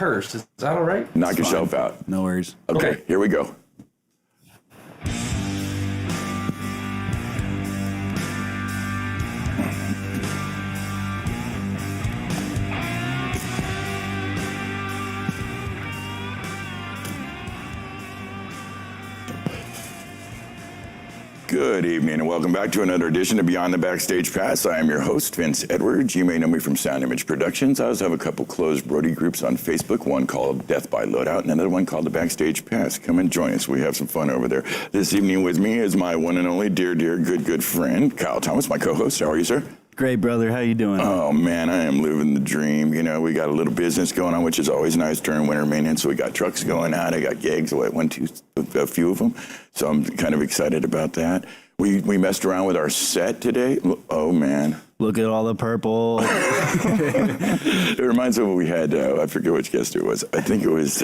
cursed. Is that all right? Knock yourself out. No worries. Okay, here we go. Good evening and welcome back to another edition of Beyond the Backstage Pass. I am your host, Vince Edwards. You may know me from Sound Image Productions. I also have a couple closed Brody groups on Facebook, one called Death by Loadout and another one called The Backstage Pass. Come and join us. We have some fun over there. This evening with me is my one and only dear, good friend, Kyle Thomas, my co-host. How are you, sir? Great, brother. How you doing? Oh, man, I am living the dream. You know, we got a little business going on, which is always nice during winter maintenance. So we got trucks going out. I got gigs, a few of them. So I'm kind of excited about that. We messed around with our set today. Oh, man. Look at all the purple. It reminds me of what we had, I forget which guest it was. I think it was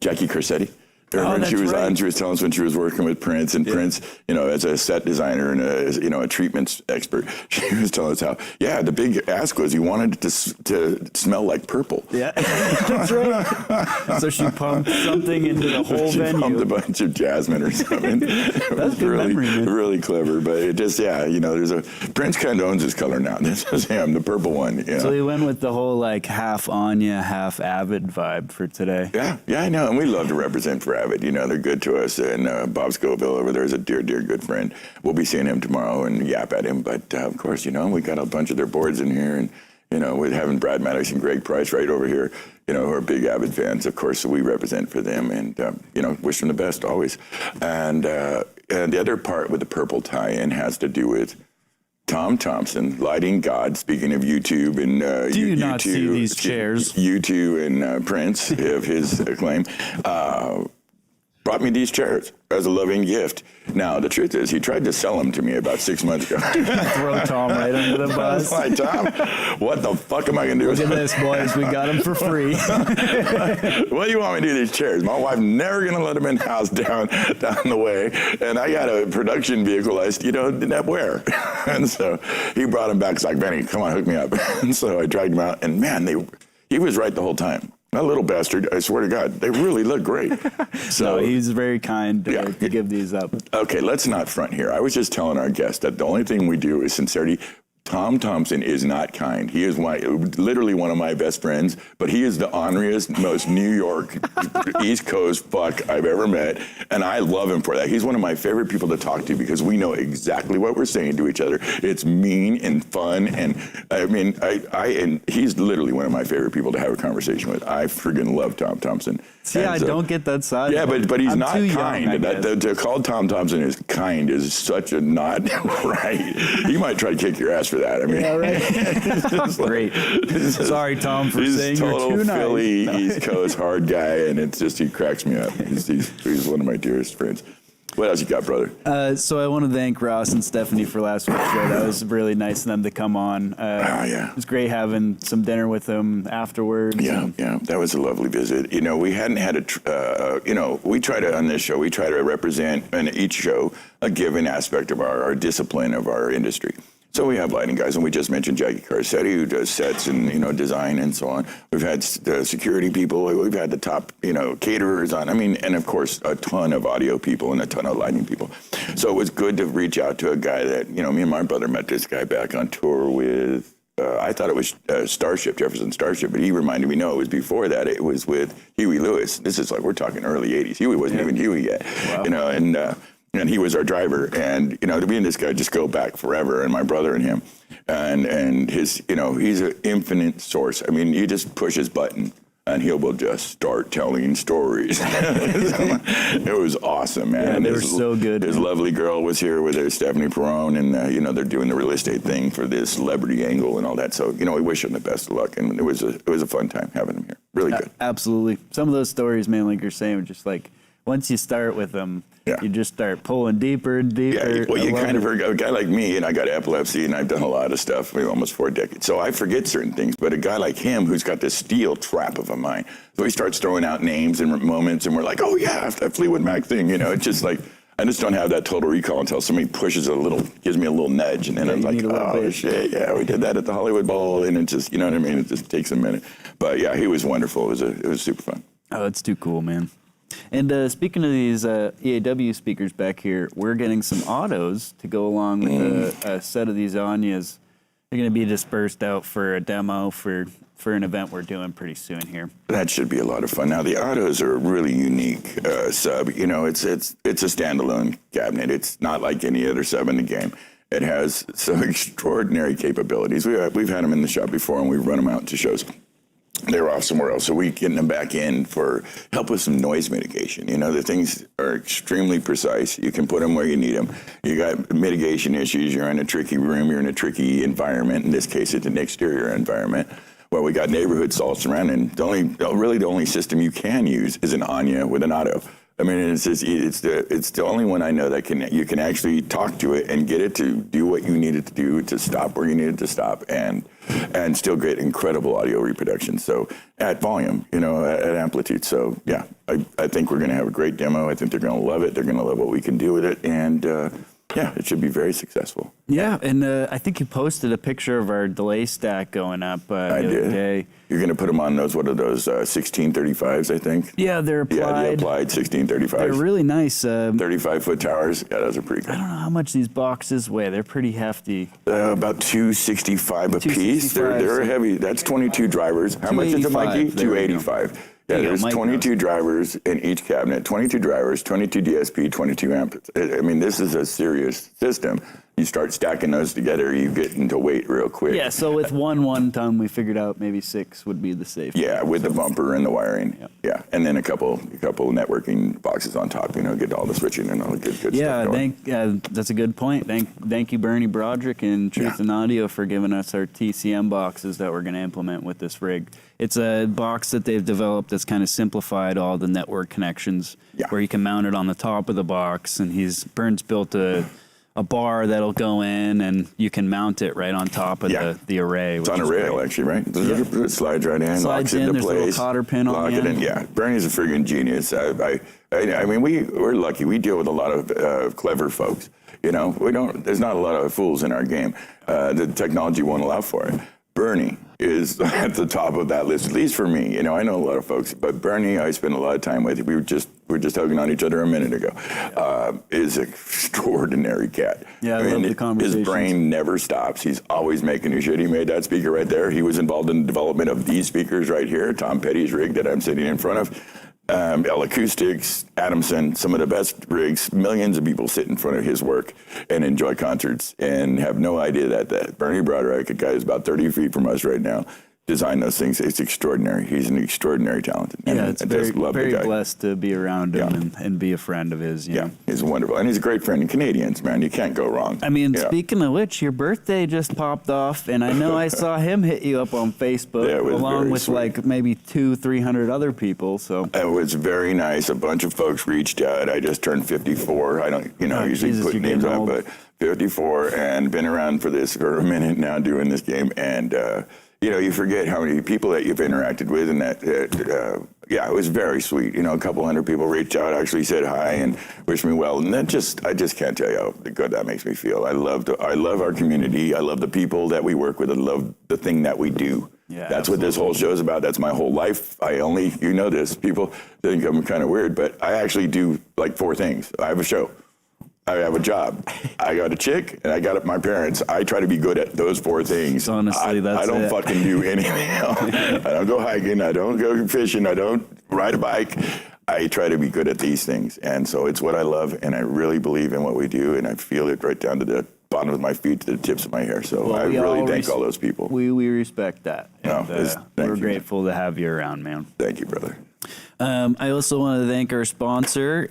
Jackie Corsetti. She was on. She was telling us when she was working with Prince, and Prince, you know, as a set designer and a treatments expert, she was telling us how, the big ask was he wanted it to smell like purple. Yeah, that's right. So she pumped something into the whole venue. She pumped a bunch of jasmine or something. That's good really, memory, man. Really clever, but it just, there's a Prince kind of owns his color now. This is him, the purple one. You know? So he went with the whole like half Anya, half Avid vibe for today. Yeah, I know, and we love to represent for Avid. You know, they're good to us, and Bob Scoville over there is a dear good friend. We'll be seeing him tomorrow and yap at him, but of course, you know, we got a bunch of their boards in here, and, you know, with having Brad Maddox and Greg Price right over here, you know, who are big Avid fans, of course, so we represent for them, and, you know, wish them the best always. And the other part with the purple tie-in has to do with Tom Thompson, lighting god, speaking of YouTube and Do you not see these chairs? U2 and Prince, of his acclaim, brought me these chairs as a loving gift. Now, the truth is, he tried to sell them to me about 6 months ago. Throw Tom right under the bus. I was like, Tom, what the fuck am I going to do? Look at this, boys. We got them for free. What do you want me to do with these chairs? My wife never going to let them in the house down the way. And I got a production vehicle didn't have where. And so he brought them back. He's like, Benny, come on, hook me up. And so I dragged him out. And man, he was right the whole time. That little bastard, I swear to God, they really look great. So he's very kind to give these up. Okay, let's not front here. I was just telling our guest that the only thing we do is sincerity. Tom Thompson is not kind. He is literally one of my best friends, but he is the honoriest, most New York, East Coast fuck I've ever met, and I love him for that. He's one of my favorite people to talk to because we know exactly what we're saying to each other. It's mean and fun, and I mean, and he's literally one of my favorite people to have a conversation with. I friggin' love Tom Thompson. See, I don't get that side. Yeah, but he's not kind. Young, to call Tom Thompson is kind is such a not right. He might try to kick your ass for that. I mean, yeah, right. Great. Sorry, Tom, for saying you're too nice. Philly, East Coast hard guy, and it's just he cracks me up. He's one of my dearest friends. What else you got, brother? So I want to thank Ross and Stephanie for last week's show. That was really nice of them to come on. It was great having some dinner with them afterwards. Yeah, that was a lovely visit. You know, we hadn't had we try to, on this show, we try to represent in each show a given aspect of our discipline of our industry. So we have lighting guys, and we just mentioned Jackie Corsetti, who does sets and, you know, design and so on. We've had security people. We've had the top, you know, caterers on. I mean, and of course, a ton of audio people and a ton of lighting people. So it was good to reach out to a guy that, you know, me and my brother met this guy back on tour with, I thought it was Starship, Jefferson Starship, but he reminded me, no, it was before that. It was with Huey Lewis. This is like, we're talking early 80s. Huey wasn't even Huey yet, you know, and he was our driver, and, you know, me and this guy just go back forever, and my brother and him, and his, you know, he's an infinite source. I mean, you just push his button, and he will just start telling stories. It was awesome, man. Yeah, they were so good. His lovely girl was here with her, Stephanie Perrone, and, you know, they're doing the real estate thing for this celebrity angle and all that. So, you know, we wish them the best of luck, and it was a fun time having them here. Really good. Absolutely. Some of those stories, man, like you're saying, just like, once you start with them, you just start pulling deeper and deeper. Yeah, well, you kind of heard a guy like me, and I got epilepsy, and I've done a lot of stuff, almost 4 decades. So I forget certain things, but a guy like him who's got this steel trap of a mind, so he starts throwing out names and moments, and we're like, oh, yeah, that Fleetwood Mac thing, you know, it's just like, I just don't have that total recall until somebody pushes gives me a little nudge, and then I'm like, oh shit, yeah, we did that at the Hollywood Bowl, and it just, you know what I mean? It just takes a minute. But yeah, he was wonderful. It was super fun. Oh, that's too cool, man. And speaking of these EAW speakers back here, we're getting some autos to go along with a set of these Anyas. They're going to be dispersed out for a demo for an event we're doing pretty soon here. That should be a lot of fun. Now, the autos are a really unique sub. You know, it's a standalone cabinet. It's not like any other sub in the game. It has some extraordinary capabilities. We've had them in the shop before, and we've run them out to shows. They're off somewhere else, so we getting them back in for help with some noise mitigation. You know, the things are extremely precise. You can put them where you need them. You got mitigation issues. You're in a tricky room. You're in a tricky environment. In this case, it's an exterior environment. Well, we got neighborhood salts around, and the only system you can use is an Anya with an auto. I mean, it's the only one I know that you can actually talk to it and get it to do what you need it to do, to stop where you need it to stop, and still get incredible audio reproduction. So at volume, you know, at amplitude. So yeah, I think we're going to have a great demo. I think they're going to love it. They're going to love what we can do with it, and yeah, it should be very successful. Yeah, and I think you posted a picture of our delay stack going up the other day. You're going to put them on those, what are those, 1635s, I think? Yeah, they're applied. Yeah, the applied 1635s. They're really nice. 35-foot towers. Yeah, those are pretty good. I don't know how much these boxes weigh. They're pretty hefty. About 265 a piece. They're heavy. That's 22 drivers. How much is it, Mikey? 285. Yeah, there's 22 drivers in each cabinet, 22 drivers, 22 DSP, 22 amps. I mean, this is a serious system. You start stacking those together, you get into weight real quick. Yeah, so with one ton, we figured out maybe 6 would be the safe. Yeah, with the bumper and the wiring. Yep. Yeah, and then a couple networking boxes on top, you know, get all the switching and all the good stuff going. That's a good point. Thank you, Bernie Broderick and Truth and Audio, for giving us our TCM boxes that we're going to implement with this rig. It's a box that they've developed that's kind of simplified all the network connections, where you can mount it on the top of the box, and Bernie's built a bar that'll go in, and you can mount it right on top of the array. It's on a rail, actually, right? It slides right in, locks into place. There's a little cotter pin on the end. Yeah, Bernie's a friggin' genius. I mean, we're lucky. We deal with a lot of clever folks. You know, there's not a lot of fools in our game. The technology won't allow for it. Bernie is at the top of that list, at least for me. You know, I know a lot of folks, but Bernie, I spend a lot of time with. We were just hugging on each other a minute ago. Is an extraordinary cat. Yeah, I love the conversation. His brain never stops. He's always making new shit. He made that speaker right there. He was involved in the development of these speakers right here, Tom Petty's rig that I'm sitting in front of. L Acoustics, Adamson, some of the best rigs. Millions of people sit in front of his work and enjoy concerts and have no idea that Bernie Broderick, a guy who's about 30 feet from us right now, designed those things. It's extraordinary. He's an extraordinary talented. Yeah, it's very blessed to be around him and be a friend of his. You know? He's wonderful. And he's a great friend. And Canadians, man, you can't go wrong. I mean, speaking of which, your birthday just popped off, and I know I saw him hit you up on Facebook along with like maybe 200-300 other people. So it was very nice. A bunch of folks reached out. I just turned 54. I don't, usually put names on, but 54 and been around for this for a minute now doing this game. And, you forget how many people that you've interacted with, and it was very sweet. You know, a couple hundred people reached out, actually said hi and wished me well, and I just can't tell you how good that makes me feel. I love our community. I love the people that we work with. I love the thing that we do. Yeah, that's what this whole show is about. That's my whole life. This. People think I'm kind of weird, but I actually do like 4 things. I have a show. I have a job. I got a chick, and I got my parents. I try to be good at those 4 things. Honestly, I don't fucking do anything else. I don't go hiking. I don't go fishing. I don't ride a bike. I try to be good at these things, and so it's what I love, and I really believe in what we do, and I feel it right down to the bottom of my feet to the tips of my hair. So I really thank all those people. We respect that. We're grateful to have you around, man. Thank you, brother. I also want to thank our sponsor,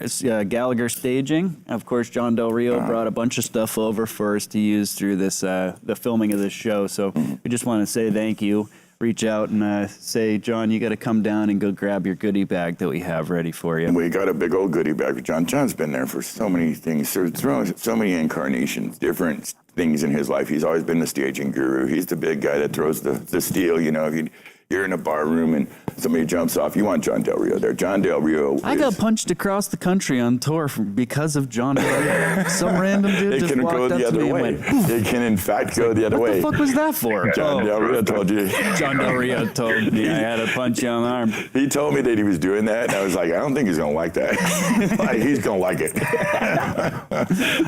Gallagher Staging. Of course, John Del Rio brought a bunch of stuff over for us to use through this the filming of this show. So we just want to say thank you. Reach out and say, John, you got to come down and go grab your goodie bag that we have ready for you. We got a big old goodie bag for John. John's been there for so many things, so many incarnations, different things in his life. He's always been the staging guru. He's the big guy that throws the steel, you're in a bar room and somebody jumps off. You want John Del Rio there. John Del Rio. I got punched across the country on tour because of John Del Rio. Some random dude just walked up to me and went, It can, in fact, go the other way. What the fuck was that for? John Del Rio told you. John Del Rio told me I had to punch you on the arm. He told me that he was doing that, and I was like, I don't think he's going to like that. Like, he's going to like it.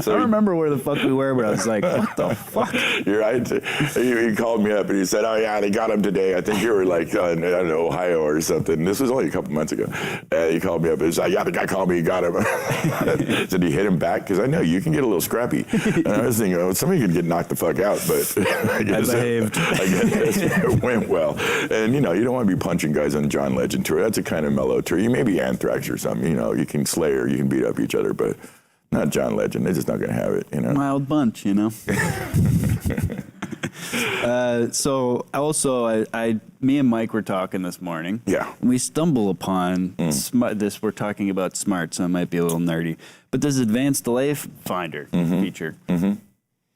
So I don't remember where the fuck we were, but I was like, what the fuck? You're right. He called me up, and he said, oh, yeah, they got him today. I think you were like, I don't know, Ohio or something. This was only a couple months ago. He called me up, and he's like, yeah, the guy called me, he got him. Said he hit him back, because I know you can get a little scrappy. And I was thinking, somebody could get knocked the fuck out, but I guess it went well. And, you don't want to be punching guys on the John Legend tour. That's a kind of mellow tour. You may be Anthrax or something, you can slay or you can beat up each other, but not John Legend. They're just not going to have it, Mild bunch, So also, me and Mike were talking this morning. Yeah. And we stumble upon this. We're talking about smart, so it might be a little nerdy. But this advanced delay finder feature. Mm-hmm.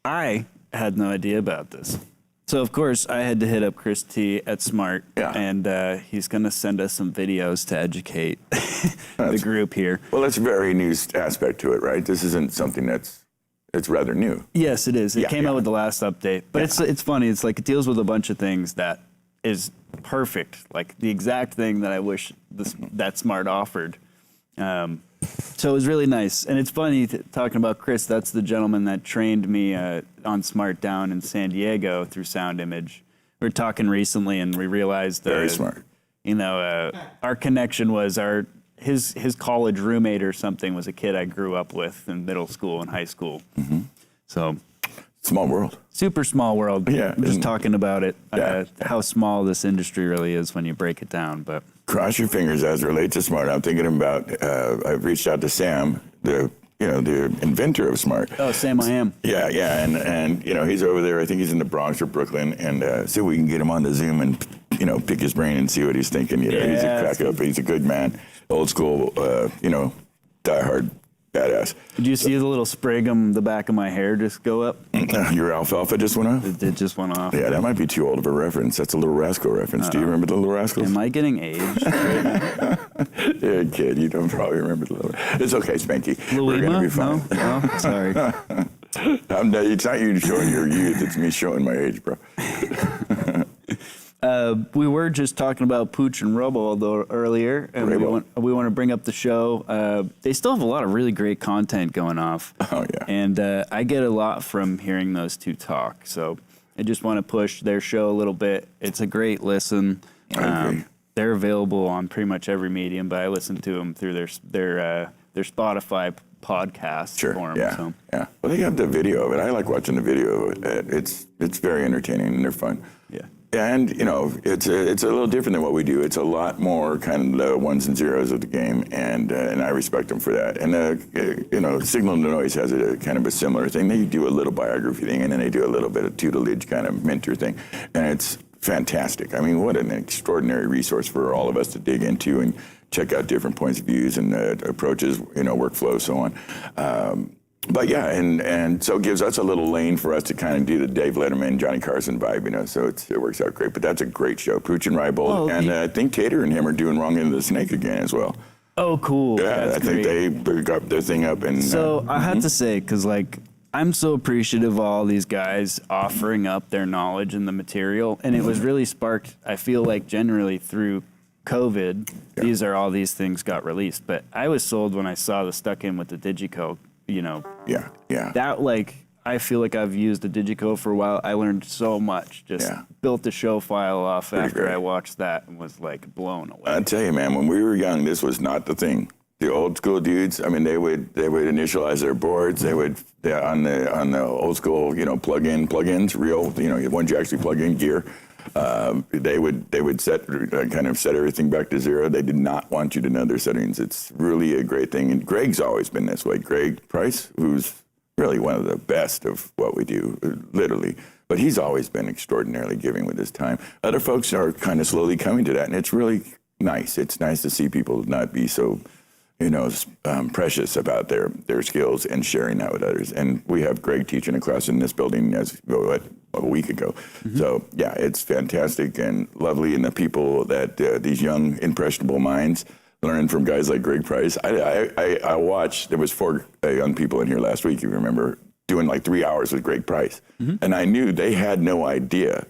I had no idea about this. So, of course, I had to hit up Chris T at Smart, and he's going to send us some videos to educate the group here. Well, that's a very new aspect to it, right? This isn't something it's rather new. Yes, it is. It came out with the last update. But it's funny. It's like it deals with a bunch of things that is perfect, like the exact thing that I wish that Smart offered. So it was really nice. And it's funny talking about Chris. That's the gentleman that trained me on Smart down in San Diego through Sound Image. We were talking recently, and we realized Very smart. Our connection was his college roommate or something was a kid I grew up with in middle school and high school. Mm-hmm. So small world. Super small world. Yeah. Just talking about it, how small this industry really is when you break it down. But cross your fingers as it relates to Smart. I'm thinking about, I've reached out to Sam, the inventor of Smart. Oh, Sam I am. Yeah. And he's over there. I think he's in the Bronx or Brooklyn. And see if we can get him on the Zoom and, pick his brain and see what he's thinking. He's a crack up. He's a good man. Old school, diehard badass. Did you see the little sprig on the back of my hair just go up? Your alfalfa just went off? It just went off. Yeah, that might be too old of a reference. That's a Little Rascal reference. Do you remember the Little Rascals? Am I getting aged? You're a kid. You don't probably remember the Little. It's okay, Spanky. We're going to be fine. No, sorry. It's not you showing your youth. It's me showing my age, bro. We were just talking about Pooch and Rubble though earlier, and we want to bring up the show. They still have a lot of really great content going off. Oh yeah, and I get a lot from hearing those two talk. So I just want to push their show a little bit. It's a great listen. I agree. They're available on pretty much every medium, but I listen to them through their Spotify podcast form. Yeah, so. yeah. Well, they have the video of it. I like watching the video of it. It's very entertaining and they're fun. Yeah. And, it's a little different than what we do. It's a lot more kind of the ones and zeros of the game, and I respect them for that. And, Signal to Noise has a kind of a similar thing. They do a little biography thing, and then they do a little bit of tutelage kind of mentor thing. And it's fantastic. I mean, what an extraordinary resource for all of us to dig into and check out different points of views and approaches, workflows, so on. But yeah, and so it gives us a little lane for us to kind of do the Dave Letterman, Johnny Carson vibe, so it works out great. But that's a great show, Pooch and Rybold, and I think Tater and him are doing Wrong Into the Snake again as well. Oh, cool. Yeah, that's I think they got their thing up. And so I had to say, because I'm so appreciative of all these guys offering up their knowledge and the material, and it was really sparked, I feel like, generally through COVID. Yeah. All these things got released, but I was sold when I saw the Stuck In with the Digico. Yeah. That I feel like I've used the Digico for a while. I learned so much. Just built the show file off after I watched that and was blown away. I tell you, man, when we were young, this was not the thing. The old school dudes, I mean, they would initialize their boards. They would on the old school, plugins, real, ones you actually plug in gear. They would set everything back to zero. They did not want you to know their settings. It's really a great thing. And Greg's always been this way. Greg Price, who's really one of the best of what we do, literally. But he's always been extraordinarily giving with his time. Other folks are kind of slowly coming to that, and it's really nice. It's nice to see people not be so, precious about their skills and sharing that with others. And we have Greg teaching a class in this building as a week ago. So yeah, it's fantastic and lovely, and the people that these young impressionable minds learn from guys like Greg Price. I watched. There was 4 young people in here last week. You remember doing like 3 hours with Greg Price, and I knew they had no idea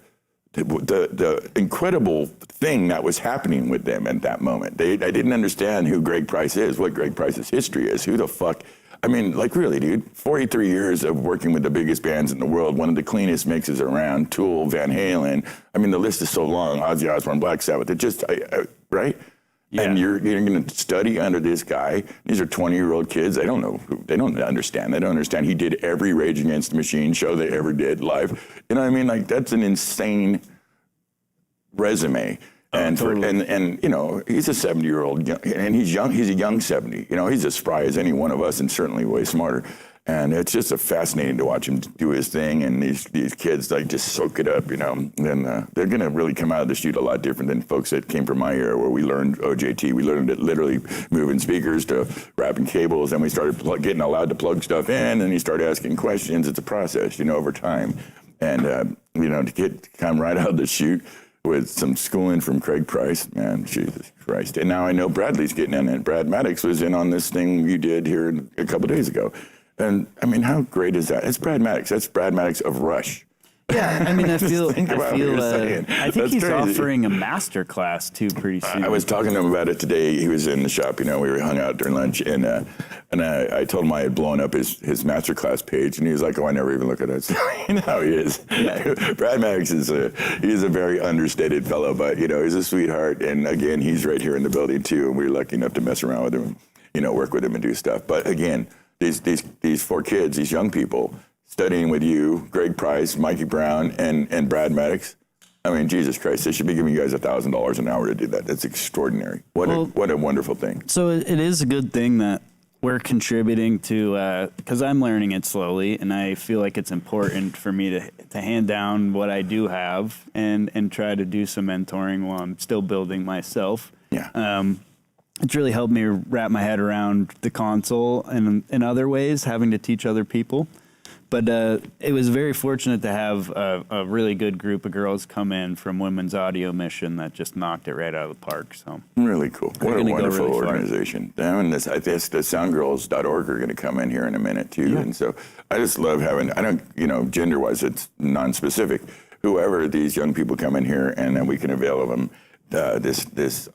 the incredible thing that was happening with them at that moment. I didn't understand who Greg Price is, what Greg Price's history is, who the fuck. I mean, like really, dude, 43 years of working with the biggest bands in the world, one of the cleanest mixes around, Tool, Van Halen. I mean, the list is so long, Ozzy Osbourne, Black Sabbath, it just, right? Yeah. And you're going to study under this guy. These are 20-year-old kids. They don't know. They don't understand. They don't understand. He did every Rage Against the Machine show they ever did live. You know what I mean? Like, that's an insane resume. And totally. and you know, he's a 70-year-old, and he's young. He's a young 70. You know, he's as spry as any one of us, and certainly way smarter. And it's just fascinating to watch him do his thing, and these kids like just soak it up, you know. And they're going to really come out of the chute a lot different than folks that came from my era, where we learned OJT. We learned it literally moving speakers to wrapping cables, and we started getting allowed to plug stuff in, and you start asking questions. It's a process, you know, over time. And you know, to come right out of the chute with some schooling from Craig Price, man, Jesus Christ. And now I know Bradley's getting in it. Brad Maddox was in on this thing you did here a couple days ago. And I mean, how great is that? It's Brad Maddox. That's Brad Maddox of Rush. Yeah, I mean, I think That's he's crazy. offering a master class too pretty soon. I was talking to him about it today. He was in the shop, you know, we were hung out during lunch, and I told him I had blown up his master class page, and he was like, "Oh, I never even look at that." You know how he is. Yeah. Brad Maddox he's a very understated fellow, but you know, he's a sweetheart. And again, he's right here in the building too, and we were lucky enough to mess around with him, and, you know, work with him and do stuff. But again, these 4 kids, these young people, studying with you, Greg Price, Mikey Brown, and Brad Maddox. I mean, Jesus Christ, they should be giving you guys $1,000 an hour to do that. That's extraordinary. What a wonderful thing. So it is a good thing that we're contributing to, because I'm learning it slowly, and I feel like it's important for me to hand down what I do have and try to do some mentoring while I'm still building myself. Yeah. It's really helped me wrap my head around the console and in other ways, having to teach other people. But it was very fortunate to have a really good group of girls come in from Women's Audio Mission that just knocked it right out of the park. So really cool. What a wonderful really organization. And I guess the soundgirls.org are going to come in here in a minute too. Yeah. And so I just love having, I don't, you know, gender-wise, it's non-specific. Whoever these young people come in here, and then we can avail of them this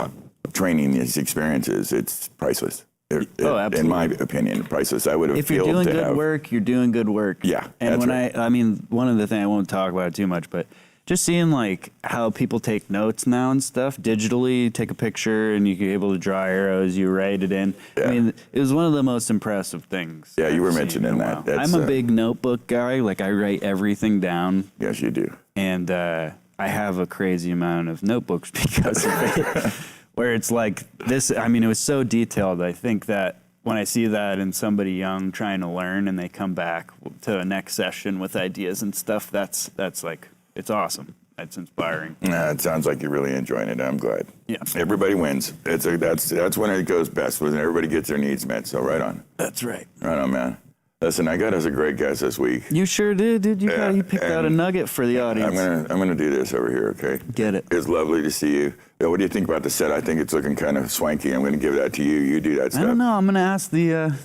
training, these experiences, it's priceless. Absolutely. In my opinion, priceless. I would have. If you're doing good work, you're doing good work. Yeah, and when I mean, one of the things I won't talk about it too much, but just seeing like how people take notes now and stuff digitally, take a picture and you're able to draw arrows, you write it in. Yeah. I mean, it was one of the most impressive things. Yeah, you were mentioning that. I'm a big notebook guy. Like I write everything down. Yes, you do. And I have a crazy amount of notebooks because of it. Where it's like this, I mean, it was so detailed. I think that when I see that in somebody young trying to learn and they come back to a next session with ideas and stuff, that's like, it's awesome. That's inspiring. Nah, it sounds like you're really enjoying it. I'm glad. Yeah. Everybody wins. That's when it goes best, when everybody gets their needs met. So right on. That's right. Right on, man. Listen, I got us a great guest this week. You sure did, dude. You picked out a nugget for the audience. I'm gonna do this over here, okay? Get it. It's lovely to see you. What do you think about the set? I think it's looking kind of swanky. I'm gonna give that to you. You do that stuff. I don't know. I'm gonna ask the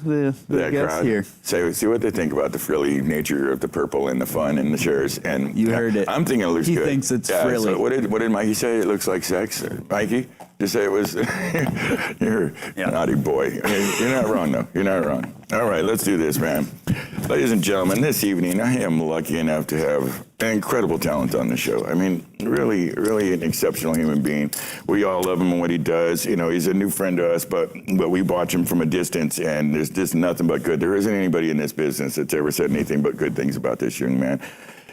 guests here. See what they think about the frilly nature of the purple and the fun and the shirts. And you heard it. I'm thinking it looks good. He thinks it's frilly. So what did Mikey say? It looks like sex, Mikey. Just say it was. You're a naughty boy. I mean, you're not wrong though. You're not wrong. All right, let's do this, man. Ladies and gentlemen, this evening I am lucky enough to have an incredible talent on the show. I mean, really, really an exceptional human being. We all love him and what he does. You know, he's a new friend to us, but we watch him from a distance, and there's just nothing but good. There isn't anybody in this business that's ever said anything but good things about this young man.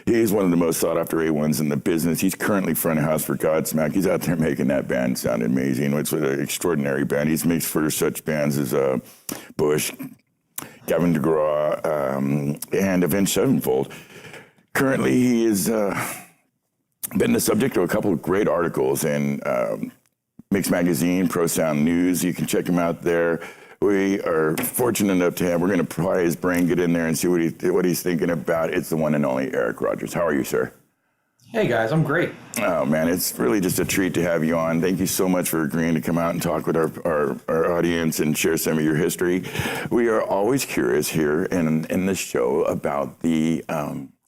He's one of the most sought-after A1s in the business. He's currently front of house for Godsmack. He's out there making that band sound amazing. It's an extraordinary band. He's mixed for such bands as Bush, Gavin DeGraw, and Avenged Sevenfold. Currently, he has been the subject of a couple of great articles in Mix Magazine, Pro Sound News. You can check him out there. we are fortunate enough to have. We're going to pry his brain, get in there, and see what he's thinking about. It's the one and only Erik Rogers. How are you, sir? Hey guys, I'm great. Oh man, it's really just a treat to have you on. Thank you so much for agreeing to come out and talk with our audience and share some of your history. We are always curious here in this show about the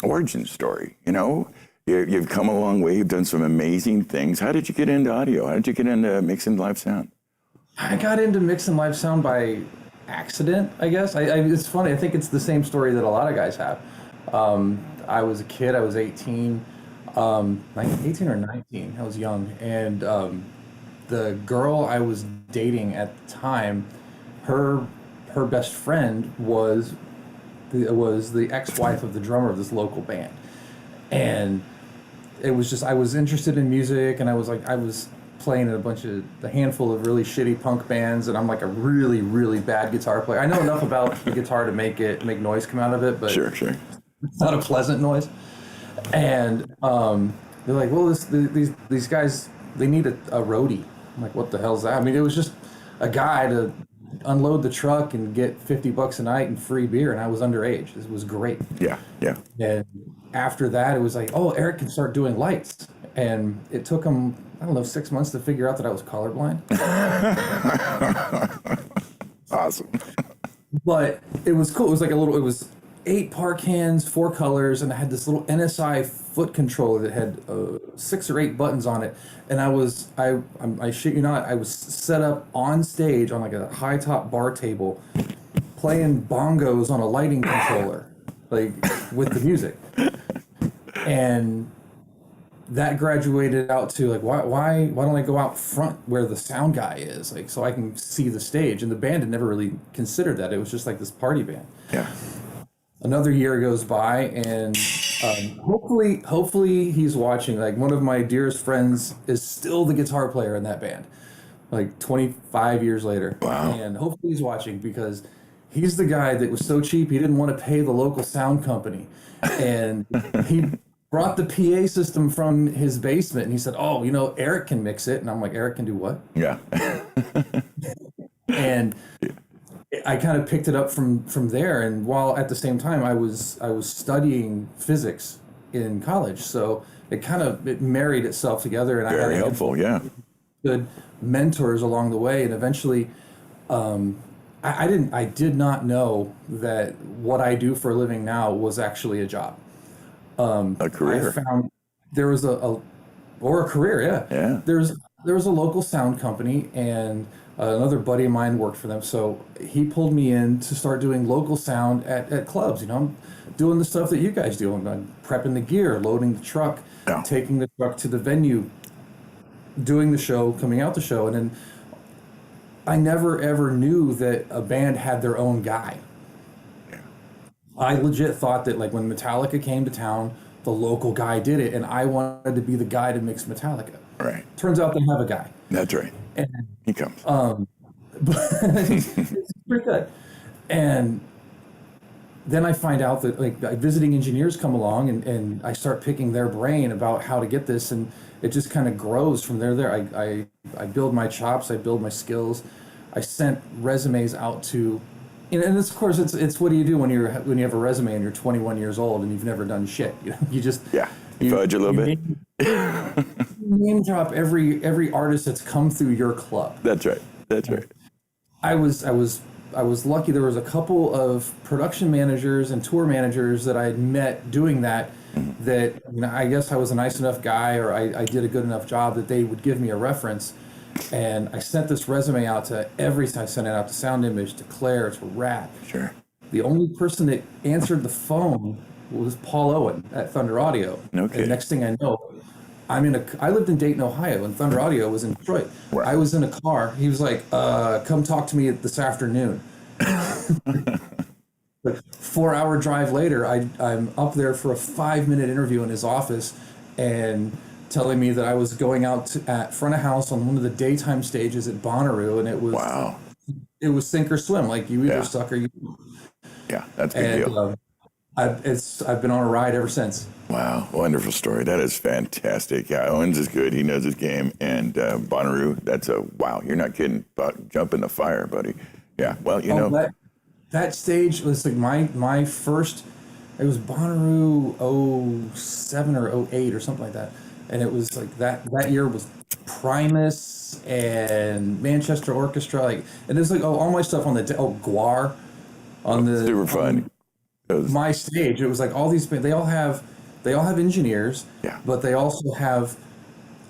origin story. You know, you've come a long way. You've done some amazing things. How did you get into audio? How did you get into mixing live sound? I got into mixing live sound by accident, I guess. It's funny. I think it's the same story that a lot of guys have. I was a kid. I was 18. 18 or 19. I was young, and the girl I was dating at the time, her best friend was the ex-wife of the drummer of this local band, and it was just I was interested in music, and I was playing in a handful of really shitty punk bands, and I'm like a really really bad guitar player. I know enough about the guitar to make noise come out of it, but Sure. it's not a pleasant noise. And they're like, well, these guys, they need a roadie. I'm like, what the hell's that? I mean, it was just a guy to unload the truck and get $50 a night and free beer, and I was underage. This was great. Yeah. And after that, it was like, oh, Erik can start doing lights. And it took him, I don't know, 6 months to figure out that I was colorblind. Awesome. But it was cool. It was 8 park hands, 4 colors, and I had this little NSI foot controller that had 6 or 8 buttons on it. And I shit you not, I was set up on stage on like a high top bar table, playing bongos on a lighting controller, like with the music. And that graduated out to like, why don't I go out front where the sound guy is, like so I can see the stage? And the band had never really considered that. It was just like this party band. Yeah. Another year goes by, and hopefully he's watching. Like, one of my dearest friends is still the guitar player in that band, like 25 years later. Wow. And hopefully he's watching, because he's the guy that was so cheap he didn't want to pay the local sound company, and he brought the PA system from his basement, and he said, oh, Erik can mix it. And I'm like, Erik can do what? Yeah. And I kind of picked it up from there, and while at the same time I was studying physics in college, so it married itself together, and Very I had helpful. Yeah. good mentors along the way, and eventually, I did not know that what I do for a living now was actually a job. A career. I found there was a career, yeah. Yeah. There was a local sound company, and another buddy of mine worked for them, so he pulled me in to start doing local sound at clubs. I'm doing the stuff that you guys do. I'm prepping the gear, loading the truck, Yeah. taking the truck to the venue, doing the show, coming out the show, and then I never ever knew that a band had their own guy. Yeah. I legit thought that, like, when Metallica came to town, the local guy did it, and I wanted to be the guy to mix Metallica. Right. Turns out they have a guy. That's right. And He comes. but it's pretty good. And then I find out that, like, visiting engineers come along, and I start picking their brain about how to get this, and it just kind of grows from there. I build my chops, I build my skills. I sent resumes out to, and it's, of course, it's what do you do when you have a resume and you're 21 years old and you've never done shit? You just You fudge a little bit. Name drop every artist that's come through your club. That's right. I was lucky. There was a couple of production managers and tour managers that I had met doing that. That, I guess I was a nice enough guy, or I did a good enough job that they would give me a reference. And I sent this resume out to I sent it out to Sound Image, to Claire, to Rap. Sure. The only person that answered the phone was Paul Owen at Thunder Audio. Okay. And next thing I know, I lived in Dayton, Ohio, and Thunder Audio was in Detroit. Right. I was in a car. He was like, come talk to me this afternoon. 4-hour drive later, I'm up there for a 5-minute interview in his office, and telling me that I was going out at front of house on one of the daytime stages at Bonnaroo, and it was Wow. It was sink or swim. Like, you either suck or you. Yeah, that's a big deal. I've been on a ride ever since. Wow, wonderful story. That is fantastic. Yeah, Owens is good. He knows his game. And Bonnaroo, that's wow. You're not kidding. Jump in the fire, buddy. Yeah. Well, you Oh, know, that stage was like my first. It was Bonnaroo '07 or '08 or something like that, and it was like that year was Primus and Manchester Orchestra, like, and it was like all my stuff on the Guar on the super fun. my stage. It was like all these they all have engineers, Yeah. but they also have,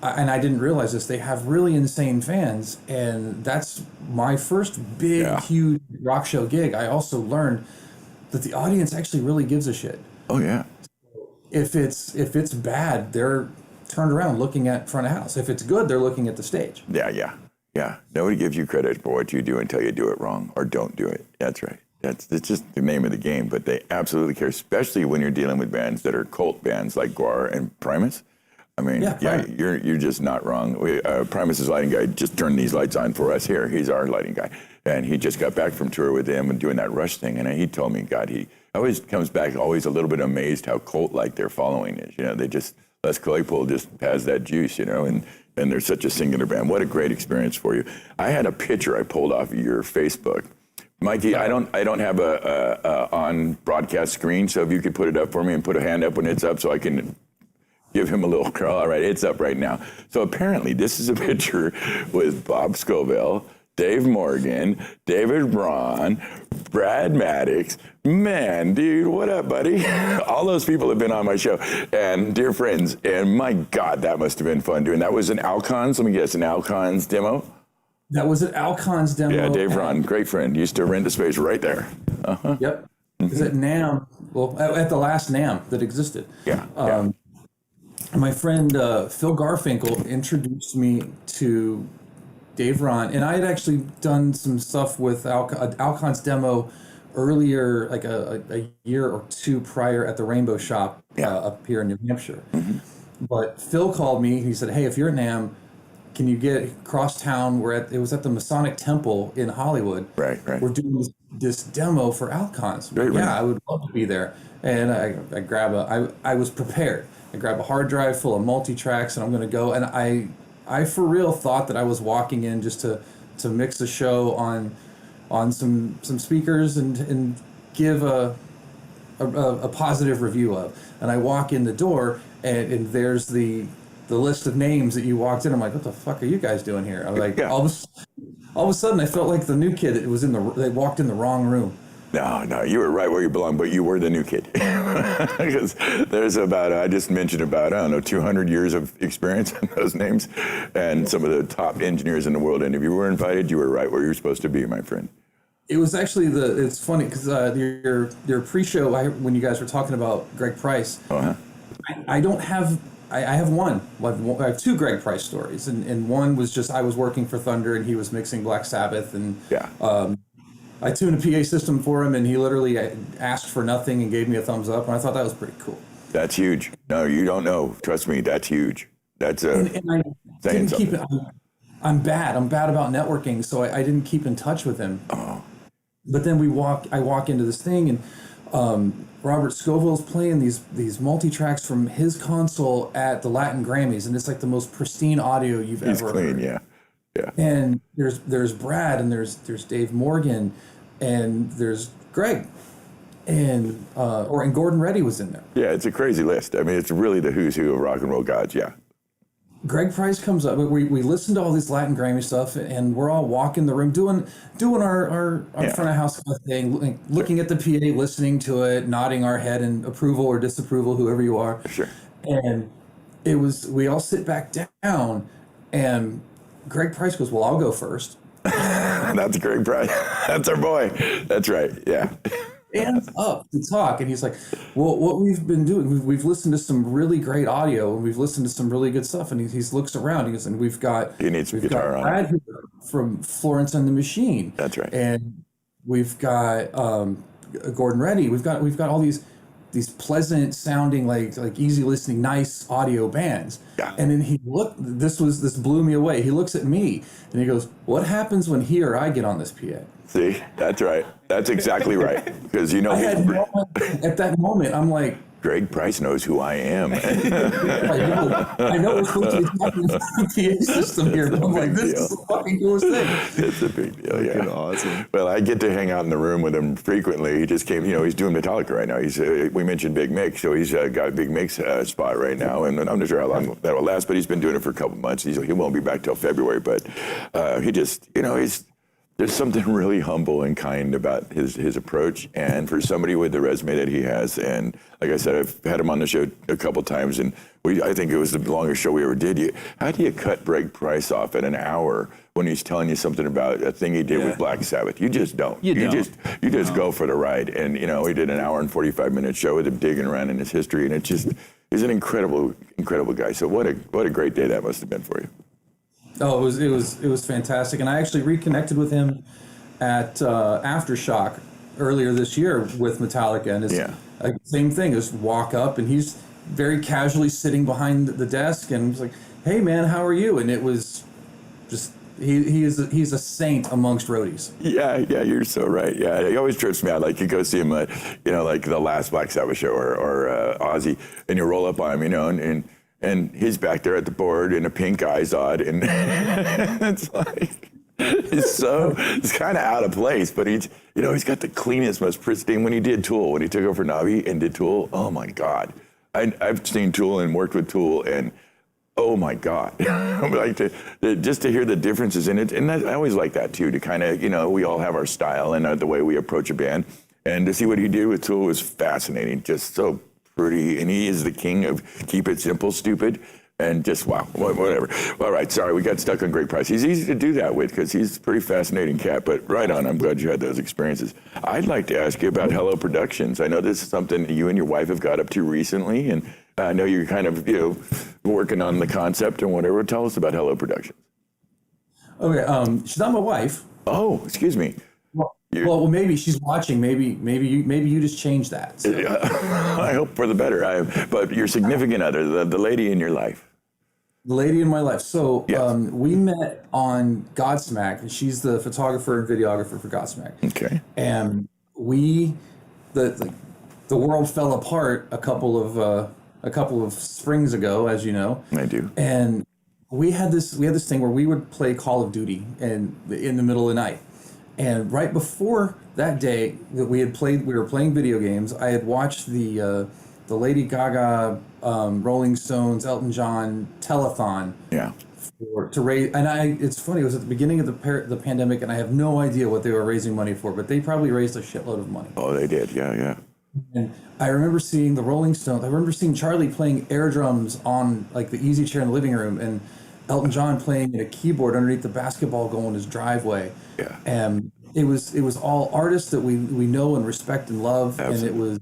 and I didn't realize this, they have really insane fans, and that's my first big Yeah. huge rock show gig. I also learned that the audience actually really gives a shit. Oh yeah. If it's bad, they're turned around looking at front of house. If it's good, they're looking at the stage. Yeah. Nobody gives you credit for what you do until you do it wrong or don't do it. That's right. It's just the name of the game. But they absolutely care, especially when you're dealing with bands that are cult bands like Guar and Primus. I mean, Yeah, you're just not wrong. Primus's lighting guy just turned these lights on for us here. He's our lighting guy, and he just got back from tour with them and doing that Rush thing. And he told me, God, he always comes back always a little bit amazed how cult-like their following is. You know, they just Les Claypool just has that juice, you know, and they're such a singular band. What a great experience for you. I had a picture I pulled off of your Facebook. Mikey, I don't have a on broadcast screen, so if you could put it up for me and put a hand up when it's up so I can give him a little curl. All right, it's up right now. So apparently this is a picture with Bob Scoville, Dave Morgan, David Braun, Brad Maddox. Man, dude, what up, buddy? All those people have been on my show. And dear friends, and my God, that must have been fun doing. That was an Alcons, let me guess, an Alcons demo? That was an Alcons demo. Yeah, Dave Braun, great friend. Used to rent a space right there. Uh-huh. Yep. Is at NAMM, well, at the last NAMM that existed. Yeah. My friend Phil Garfinkel introduced me to Dave Ron, and I had actually done some stuff with Alcon's demo earlier, like a year or two prior at the Rainbow Shop up here in New Hampshire. But Phil called me. He said, "Hey, if you're at NAMM, can you get across town? It was at the Masonic Temple in Hollywood. Right. We're doing this demo for Alcons. Right. I would love to be there." And I grab I was prepared. I grab a hard drive full of multi-tracks, and I'm going to go. And I for real thought that I was walking in just to mix a show on some speakers and give a positive review of. And I walk in the door, and there's the list of names that you walked in. I'm like, what the fuck are you guys doing here? I'm like, all of a sudden I felt like the new kid. They walked in the wrong room. No, you were right where you belong, but you were the new kid. Because there's I just mentioned about, 200 years of experience in those names and some of the top engineers in the world. And if you were invited, you were right where you're supposed to be, my friend. It was actually it's funny because your pre-show, when you guys were talking about Greg Price, I don't have, I have one. I have two Greg Price stories. And one was just, I was working for Thunder and he was mixing Black Sabbath and I tuned a PA system for him, and he literally asked for nothing and gave me a thumbs up, and I thought that was pretty cool. That's huge. No, you don't know. Trust me, that's huge. That's and I didn't keep it. something. I'm bad about networking, so I didn't keep in touch with him. Oh. But then I walk into this thing, and Robert Scoville's playing these multi-tracks from his console at the Latin Grammys, and it's like the most pristine audio you've He's ever clean, heard. Yeah. And there's Brad, and there's Dave Morgan, and there's Greg, and Gordon Reddy was in there. Yeah, it's a crazy list. I mean, it's really the who's who of rock and roll gods, yeah. Greg Price comes up. We listened to all this Latin Grammy stuff, and we're all walking the room doing our front of house kind of thing, looking at the PA, listening to it, nodding our head in approval or disapproval, whoever you are. Sure. And we all sit back down, and Greg Price goes, "Well, I'll go first." That's Greg Price. That's our boy. That's right. Yeah. Hands up to talk, and he's like, "Well, what we've been doing, we've listened to some really great audio, and we've listened to some really good stuff." And he looks around, he goes, "And we've got guitar on Brad here from Florence and the Machine. That's right. And we've got Gordon Reddy. We've got all these pleasant sounding, like easy listening, nice audio bands." Yeah. And then he looked. This blew me away. He looks at me and he goes, "What happens when he or I get on this PA?" See, that's right. That's exactly right. Because at that moment, I'm like, Greg Price knows who I am. I know we're supposed to be talking about the PA system here, but I'm like, this is the fucking coolest thing. It's a big deal, yeah. Awesome. Well, I get to hang out in the room with him frequently. He just came, he's doing Metallica right now. We mentioned Big Mick, so he's got a Big Mick's spot right now, and I'm not sure how long that will last, but he's been doing it for a couple months. He won't be back till February, but he just, there's something really humble and kind about his approach, and for somebody with the resume that he has, and like I said, I've had him on the show a couple times, and I think it was the longest show we ever did. How do you cut Greg Price off at an hour when he's telling you something about a thing he did with Black Sabbath? You just don't. You just go for the ride, and we did an hour and 45-minute show with him digging around in his history, and he's an incredible guy. So what a great day that must have been for you. Oh, it was fantastic, and I actually reconnected with him at Aftershock earlier this year with Metallica, and it's same thing. Just walk up, and he's very casually sitting behind the desk, and he's like, "Hey, man, how are you?" And it was just he's a saint amongst roadies. Yeah, you're so right. Yeah, he always trips me out. Like you go see him, like the last Black Sabbath show or Ozzy, and you roll up on him, and he's back there at the board in a pink Izod, and it's like it's kind of out of place. But he's got the cleanest, most pristine. When he did Tool, when he took over for Navi and did Tool, oh my God, I've seen Tool and worked with Tool, and oh my God, like just to hear the differences in it, and I always like that too. To kind of we all have our style and the way we approach a band, and to see what he did with Tool was fascinating. Just so pretty, and he is the king of keep it simple, stupid, and just wow, whatever. All right, sorry, we got stuck on Greg Price. He's easy to do that with because he's a pretty fascinating cat, but right on. I'm glad you had those experiences. I'd like to ask you about Hello Productions. I know this is something you and your wife have got up to recently, and I know you're kind of working on the concept and whatever. Tell us about Hello Productions. Okay, she's not my wife. Oh, excuse me. Well, maybe she's watching. Maybe you just changed that. So. I hope for the better. But your significant other, the lady in your life. The lady in my life. So yes. We met on Godsmack. She's the photographer and videographer for Godsmack. Okay. And the world fell apart a couple of springs ago, as you know. I do. And we had this thing where we would play Call of Duty in the middle of the night. And right before that day that we were playing video games, I had watched the Lady Gaga, Rolling Stones, Elton John telethon. Yeah. To raise, and it's funny. It was at the beginning of the pandemic, and I have no idea what they were raising money for, but they probably raised a shitload of money. Oh, they did. Yeah. And I remember seeing the Rolling Stones. I remember seeing Charlie playing air drums on like the easy chair in the living room, and Elton John playing a keyboard underneath the basketball goal in his driveway. Yeah. And it was all artists that we know and respect and love. Absolutely.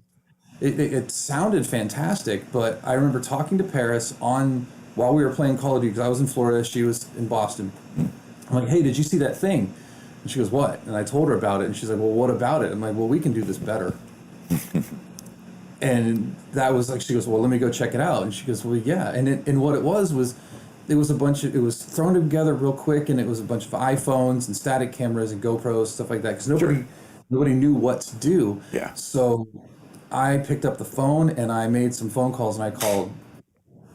And it sounded fantastic. But I remember talking to Paris while we were playing Call of Duty, because I was in Florida, she was in Boston. I'm like, hey, did you see that thing? And she goes, what? And I told her about it, and she's like, well, what about it? I'm like, well, we can do this better. And that was like, she goes, well, let me go check it out. And she goes, well, yeah. And what it was it was thrown together real quick, and it was a bunch of iPhones and static cameras and GoPros, stuff like that, because nobody knew what to do. Yeah. So I picked up the phone and I made some phone calls, and I called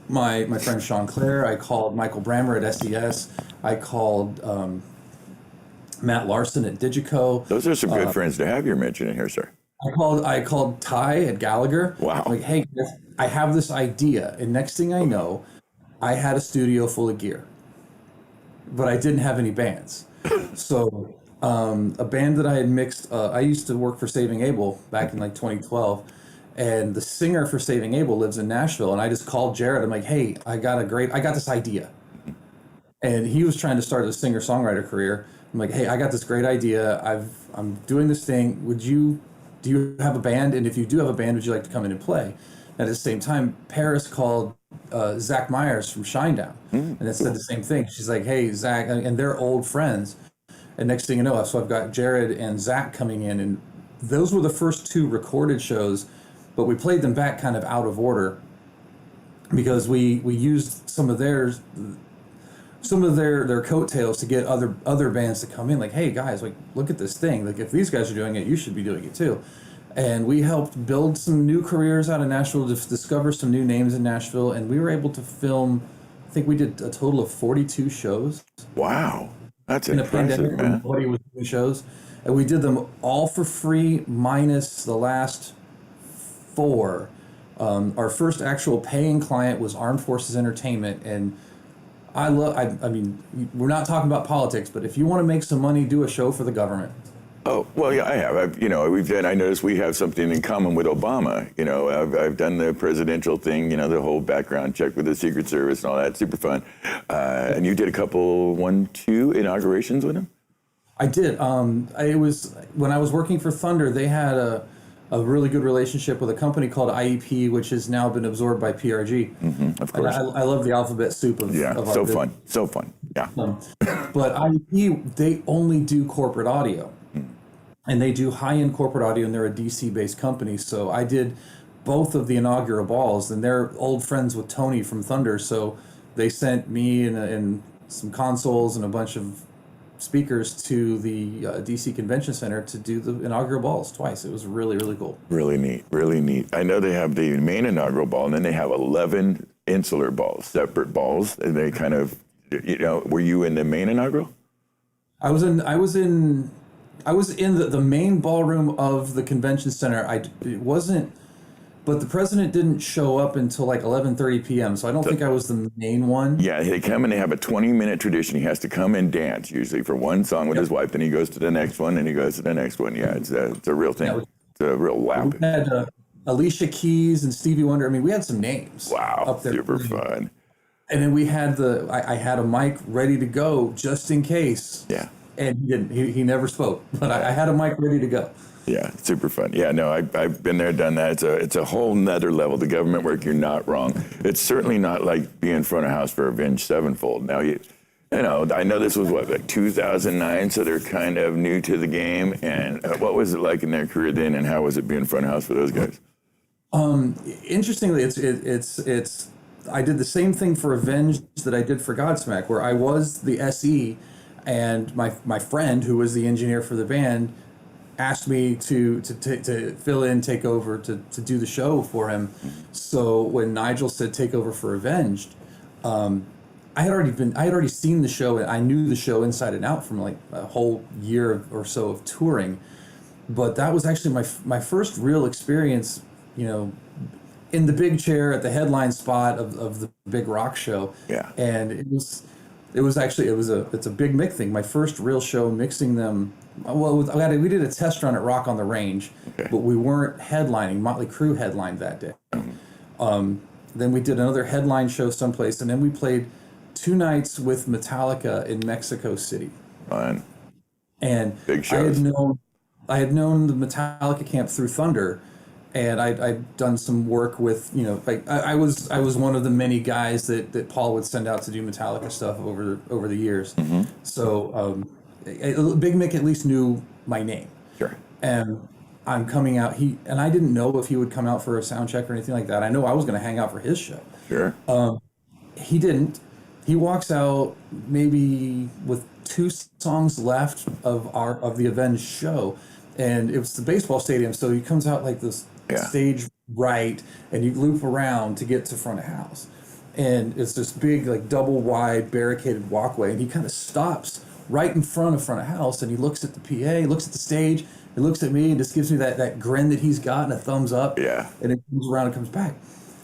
my friend Sean Clare. I called Michael Brammer at SES. I called Matt Larson at Digico. Those are some good friends to have you're mentioning here, sir. I called Ty at Gallagher. Wow. I'm like, hey, I have this idea, and next thing I know, I had a studio full of gear, but I didn't have any bands. So a band that I had mixed, I used to work for Saving Abel back in like 2012, and the singer for Saving Abel lives in Nashville, and I just called Jared. I'm like, hey, I got this idea. And he was trying to start a singer-songwriter career. I'm like, hey, I got this great idea. I'm doing this thing. Do you have a band? And if you do have a band, would you like to come in and play? At the same time, Paris called Zach Myers from Shinedown, and it said the same thing. She's like, hey, Zach, and they're old friends. And next thing you know, so I've got Jared and Zach coming in, and those were the first two recorded shows, but we played them back kind of out of order because we used some of their coattails to get other bands to come in. Like, hey guys, like look at this thing. Like if these guys are doing it, you should be doing it too. And we helped build some new careers out of Nashville, discover some new names in Nashville, and we were able to film, I think we did a total of 42 shows. Wow. That's In a impressive, pandemic, when man. nobody was doing shows. And we did them all for free, minus the last 4. Our first actual paying client was Armed Forces Entertainment, and I mean, we're not talking about politics, but if you want to make some money, do a show for the government. Oh, well, yeah, I have. I noticed we have something in common with Obama. I've done the presidential thing, the whole background check with the Secret Service and all that, super fun. And you did a couple, 2 inaugurations with him? I did. It was when I was working for Thunder, they had a really good relationship with a company called IEP, which has now been absorbed by PRG. Of course. I love the alphabet soup of our so business. fun. So fun. Yeah. But IEP, they only do corporate audio. And they do high-end corporate audio, and they're a DC-based company. So I did both of the inaugural balls, and they're old friends with Tony from Thunder. So they sent me and some consoles and a bunch of speakers to the DC Convention Center to do the inaugural balls twice. It was really, really cool. Really neat. Really neat. I know they have the main inaugural ball, and then they have 11 insular balls, separate balls. And they kind of, were you in the main inaugural? I was in the main ballroom of the convention center. It wasn't, but the president didn't show up until like 11:30 p.m. So I don't think I was the main one. Yeah, they come and they have a 20-minute tradition. He has to come and dance usually for one song with his wife. Then he goes to the next one, and he goes to the next one. Yeah, it's a real thing. It's a real lap. We had Alicia Keys and Stevie Wonder. I mean, we had some names. Wow, up there. super fun. And then we had I had a mic ready to go just in case. Yeah. And he didn't. He never spoke. But I had a mic ready to go. Yeah, super fun. Yeah, no, I've been there, done that. It's a whole nother level. The government work, you're not wrong. It's certainly not like being front of house for Avenged Sevenfold. Now, I know this was like 2009, so they're kind of new to the game. And what was it like in their career then, and how was it being front of house for those guys? Interestingly, it's I did the same thing for Avenged that I did for Godsmack, where I was the SE, and my friend who was the engineer for the band asked me to fill in, take over, to do the show for him. So when Nigel said take over for Avenged, I had already seen the show, and I knew the show inside and out from like a whole year or so of touring. But that was actually my first real experience, in the big chair at the headline spot of the big rock show. Yeah. And it's a Big Mick thing. My first real show mixing them. Well, we did a test run at Rock on the Range, but we weren't headlining. Motley Crue headlined that day. Then we did another headline show someplace, and then we played 2 nights with Metallica in Mexico City. Fun. And Big shows. I had known the Metallica camp through Thunder, and I'd done some work with, I was one of the many guys that Paul would send out to do Metallica stuff over the years. Mm-hmm. So Big Mick at least knew my name. Sure. And I'm coming out. And I didn't know if he would come out for a sound check or anything like that. I know I was going to hang out for his show. Sure. He didn't. He walks out maybe with 2 songs left of the Avenged show, and it was the baseball stadium. So he comes out like this stage right, and you loop around to get to front of house, and it's this big like double wide barricaded walkway, and he kind of stops right in front of house, and he looks at the PA, he looks at the stage, he looks at me, and just gives me that grin that he's got and a thumbs up. Yeah. And it comes around and comes back.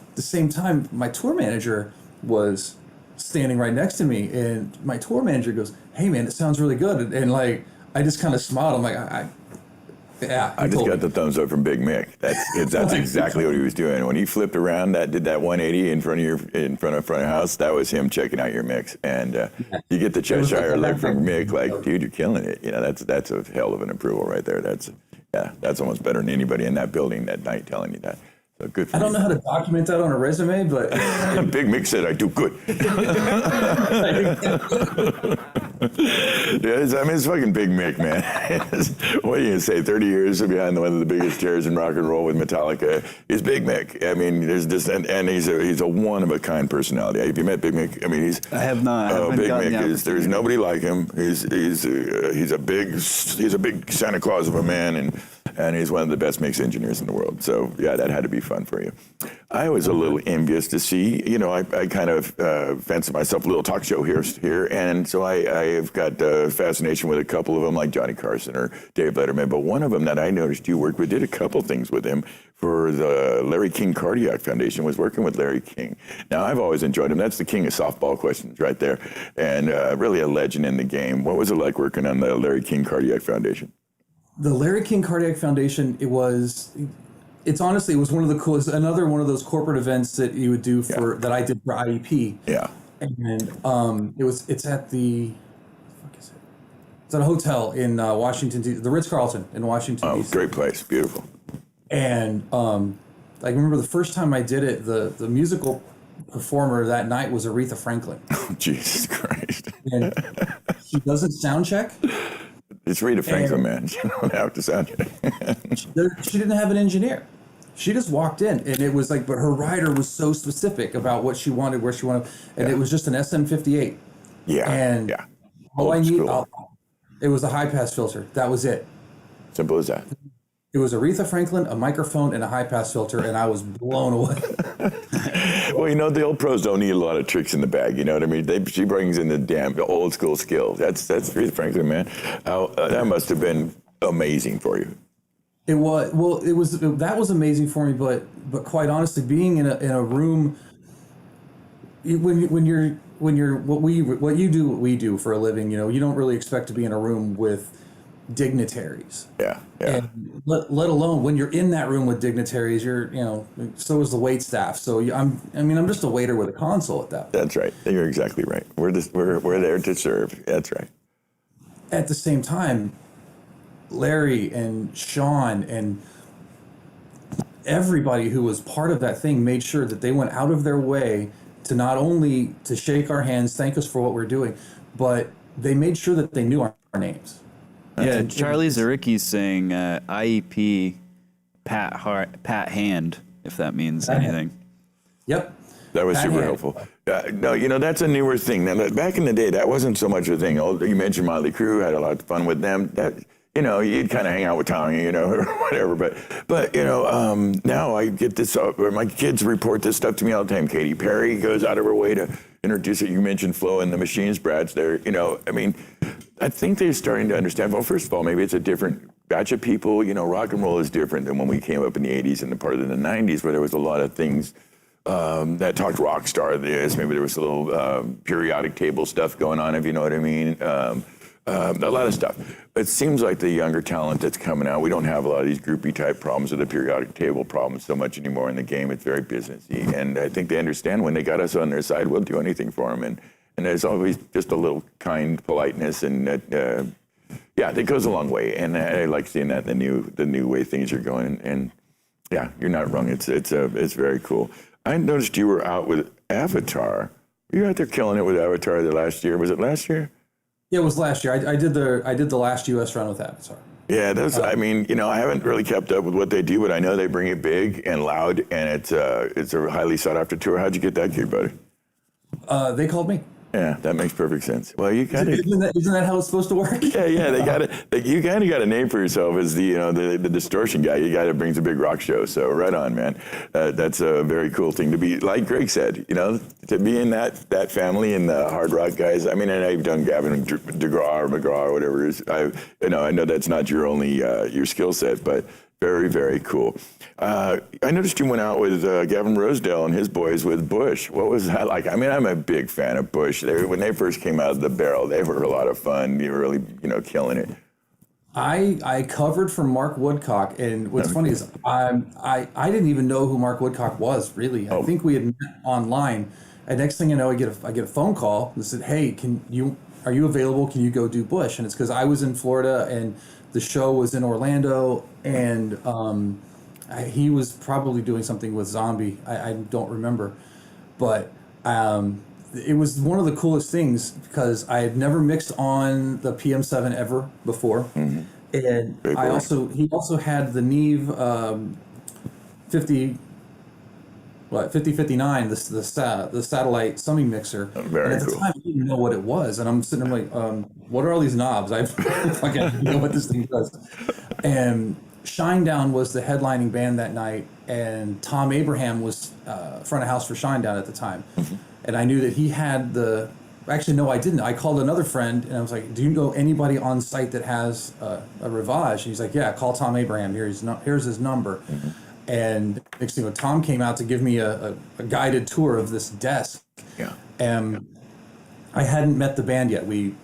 At the same time, my tour manager was standing right next to me, and my tour manager goes, "Hey man, it sounds really good." And like I just kind of smiled. I'm like, I just got the thumbs up from Big Mick. That's exactly what he was doing. When he flipped around, did that 180 in front of house, that was him checking out your mix. And you get the Cheshire look from Mick, like, dude, you're killing it. That's a hell of an approval right there. That's almost better than anybody in that building that night telling you that. So good for I don't know how to document that on a resume, but Big Mick said I do good. It's fucking Big Mick, man. What are you gonna say? 30 years behind one of the biggest chairs in rock and roll with Metallica is Big Mick. I mean, there's just and he's a one of a kind personality. Have you met Big Mick? I mean, I have not. Oh, Big Mick there's nobody like him. He's a big Santa Claus of a man, and he's one of the best mix engineers in the world. So yeah, that had to be fun for you. I was a little envious to see, I kind of fancy myself a little talk show here, and so I've got fascination with a couple of them, like Johnny Carson or Dave Letterman. But one of them that I noticed you worked with, did a couple things with him for the Larry King Cardiac Foundation. Was working with Larry King. Now I've always enjoyed him. That's the king of softball questions right there, and really a legend in the game. What was it like working on the Larry King Cardiac Foundation? The Larry King Cardiac Foundation, it was one of the coolest, another one of those corporate events that you would do that I did for IEP. Yeah. And it's at the, it's at a hotel in Washington, the Ritz-Carlton in Washington, D.C. Oh, great place. Beautiful. And I remember the first time I did it, the musical performer that night was Aretha Franklin. Oh, Jesus Christ. And she doesn't sound check. It's Rita Franklin, man. She don't have to sound check. She didn't have an engineer. She just walked in, and it was like, but her rider was so specific about what she wanted, where she wanted, and it was just an SM58. Yeah. And all I need, it was a high pass filter. That was it. Simple as that. It was Aretha Franklin, a microphone, and a high pass filter, and I was blown away. Well, the old pros don't need a lot of tricks in the bag. You know what I mean? She brings in the old school skill. That's Aretha Franklin, man. That must have been amazing for you. It was that was amazing for me, but quite honestly, being in a room when you're what you do for a living, you don't really expect to be in a room with dignitaries. Yeah. And let alone when you're in that room with dignitaries, so is the wait staff. So I'm just a waiter with a console at that point. That's right. You're exactly right. We're there to serve. That's right. At the same time, Larry and Sean and everybody who was part of that thing made sure that they went out of their way to not only to shake our hands, thank us for what we're doing, but they made sure that they knew our names. Yeah, Charlie Zaricki's saying IEP Pat Hand, if that means anything. Yep. That was super helpful. No, that's a newer thing. Now, back in the day, that wasn't so much a thing. You mentioned Motley Crue, had a lot of fun with them. You'd kind of hang out with Tommy, or whatever. But now I get this, my kids report this stuff to me all the time. Katy Perry goes out of her way to introduce it. You mentioned Flo and the Machines, Brad's there. I think they're starting to understand, well, first of all, maybe it's a different batch of people. Rock and roll is different than when we came up in the 80s and the part of the 90s where there was a lot of things that talked rock star. Maybe there was a little periodic table stuff going on, if you know what I mean. A lot of stuff. It seems like the younger talent that's coming out, we don't have a lot of these groupie type problems or the periodic table problems so much anymore in the game. It's very businessy. And I think they understand when they got us on their side, we'll do anything for them. And there's always just a little kind politeness, and that goes a long way. And I like seeing that in the new way things are going. And yeah, you're not wrong. It's very cool. I noticed you were out with Avatar. You were out there killing it with Avatar the last year. Was it last year? Yeah, it was last year. I did the last U.S. run with Avatar. Yeah, I haven't really kept up with what they do, but I know they bring it big and loud, and it's a highly sought after tour. How'd you get that gig, buddy? They called me. Yeah, that makes perfect sense. Well, you kind of isn't that how it's supposed to work? Yeah. They got it. You kind of got a name for yourself as the distortion guy. You got to brings a big rock show. So right on, man. That's a very cool thing to be. Like Greg said, to be in that family and the hard rock guys. I mean, I know you've done Gavin DeGraw or McGraw or whatever it is. I know that's not your only your skill set, but very, very cool. I noticed you went out with Gavin Rosedale and his boys with Bush. What was that like? I mean, I'm a big fan of Bush. When they first came out of the barrel, they were a lot of fun. They were really, killing it. I covered for Mark Woodcock, and what's funny is I didn't even know who Mark Woodcock was, really. I think we had met online, and next thing I know, I get a phone call that said, "Hey, are you available? Can you go do Bush?" And it's because I was in Florida and the show was in Orlando, and he was probably doing something with Zombie. I don't remember, but it was one of the coolest things because I had never mixed on the PM7 ever before, and he also had the Neve 5059, the satellite summing mixer. Very and at the cool. time, I didn't know what it was, and I'm sitting there like, what are all these knobs? I fucking know what this thing does. And Shinedown was the headlining band that night, and Tom Abraham was front of house for Shinedown at the time. And I knew that he had the. Actually, no, I didn't. I called another friend, and I was like, "Do you know anybody on site that has a Rivage?" And he's like, "Yeah, call Tom Abraham. Here's his number." And next thing you know, Tom came out to give me a guided tour of this desk. Yeah. And I hadn't met the band yet. We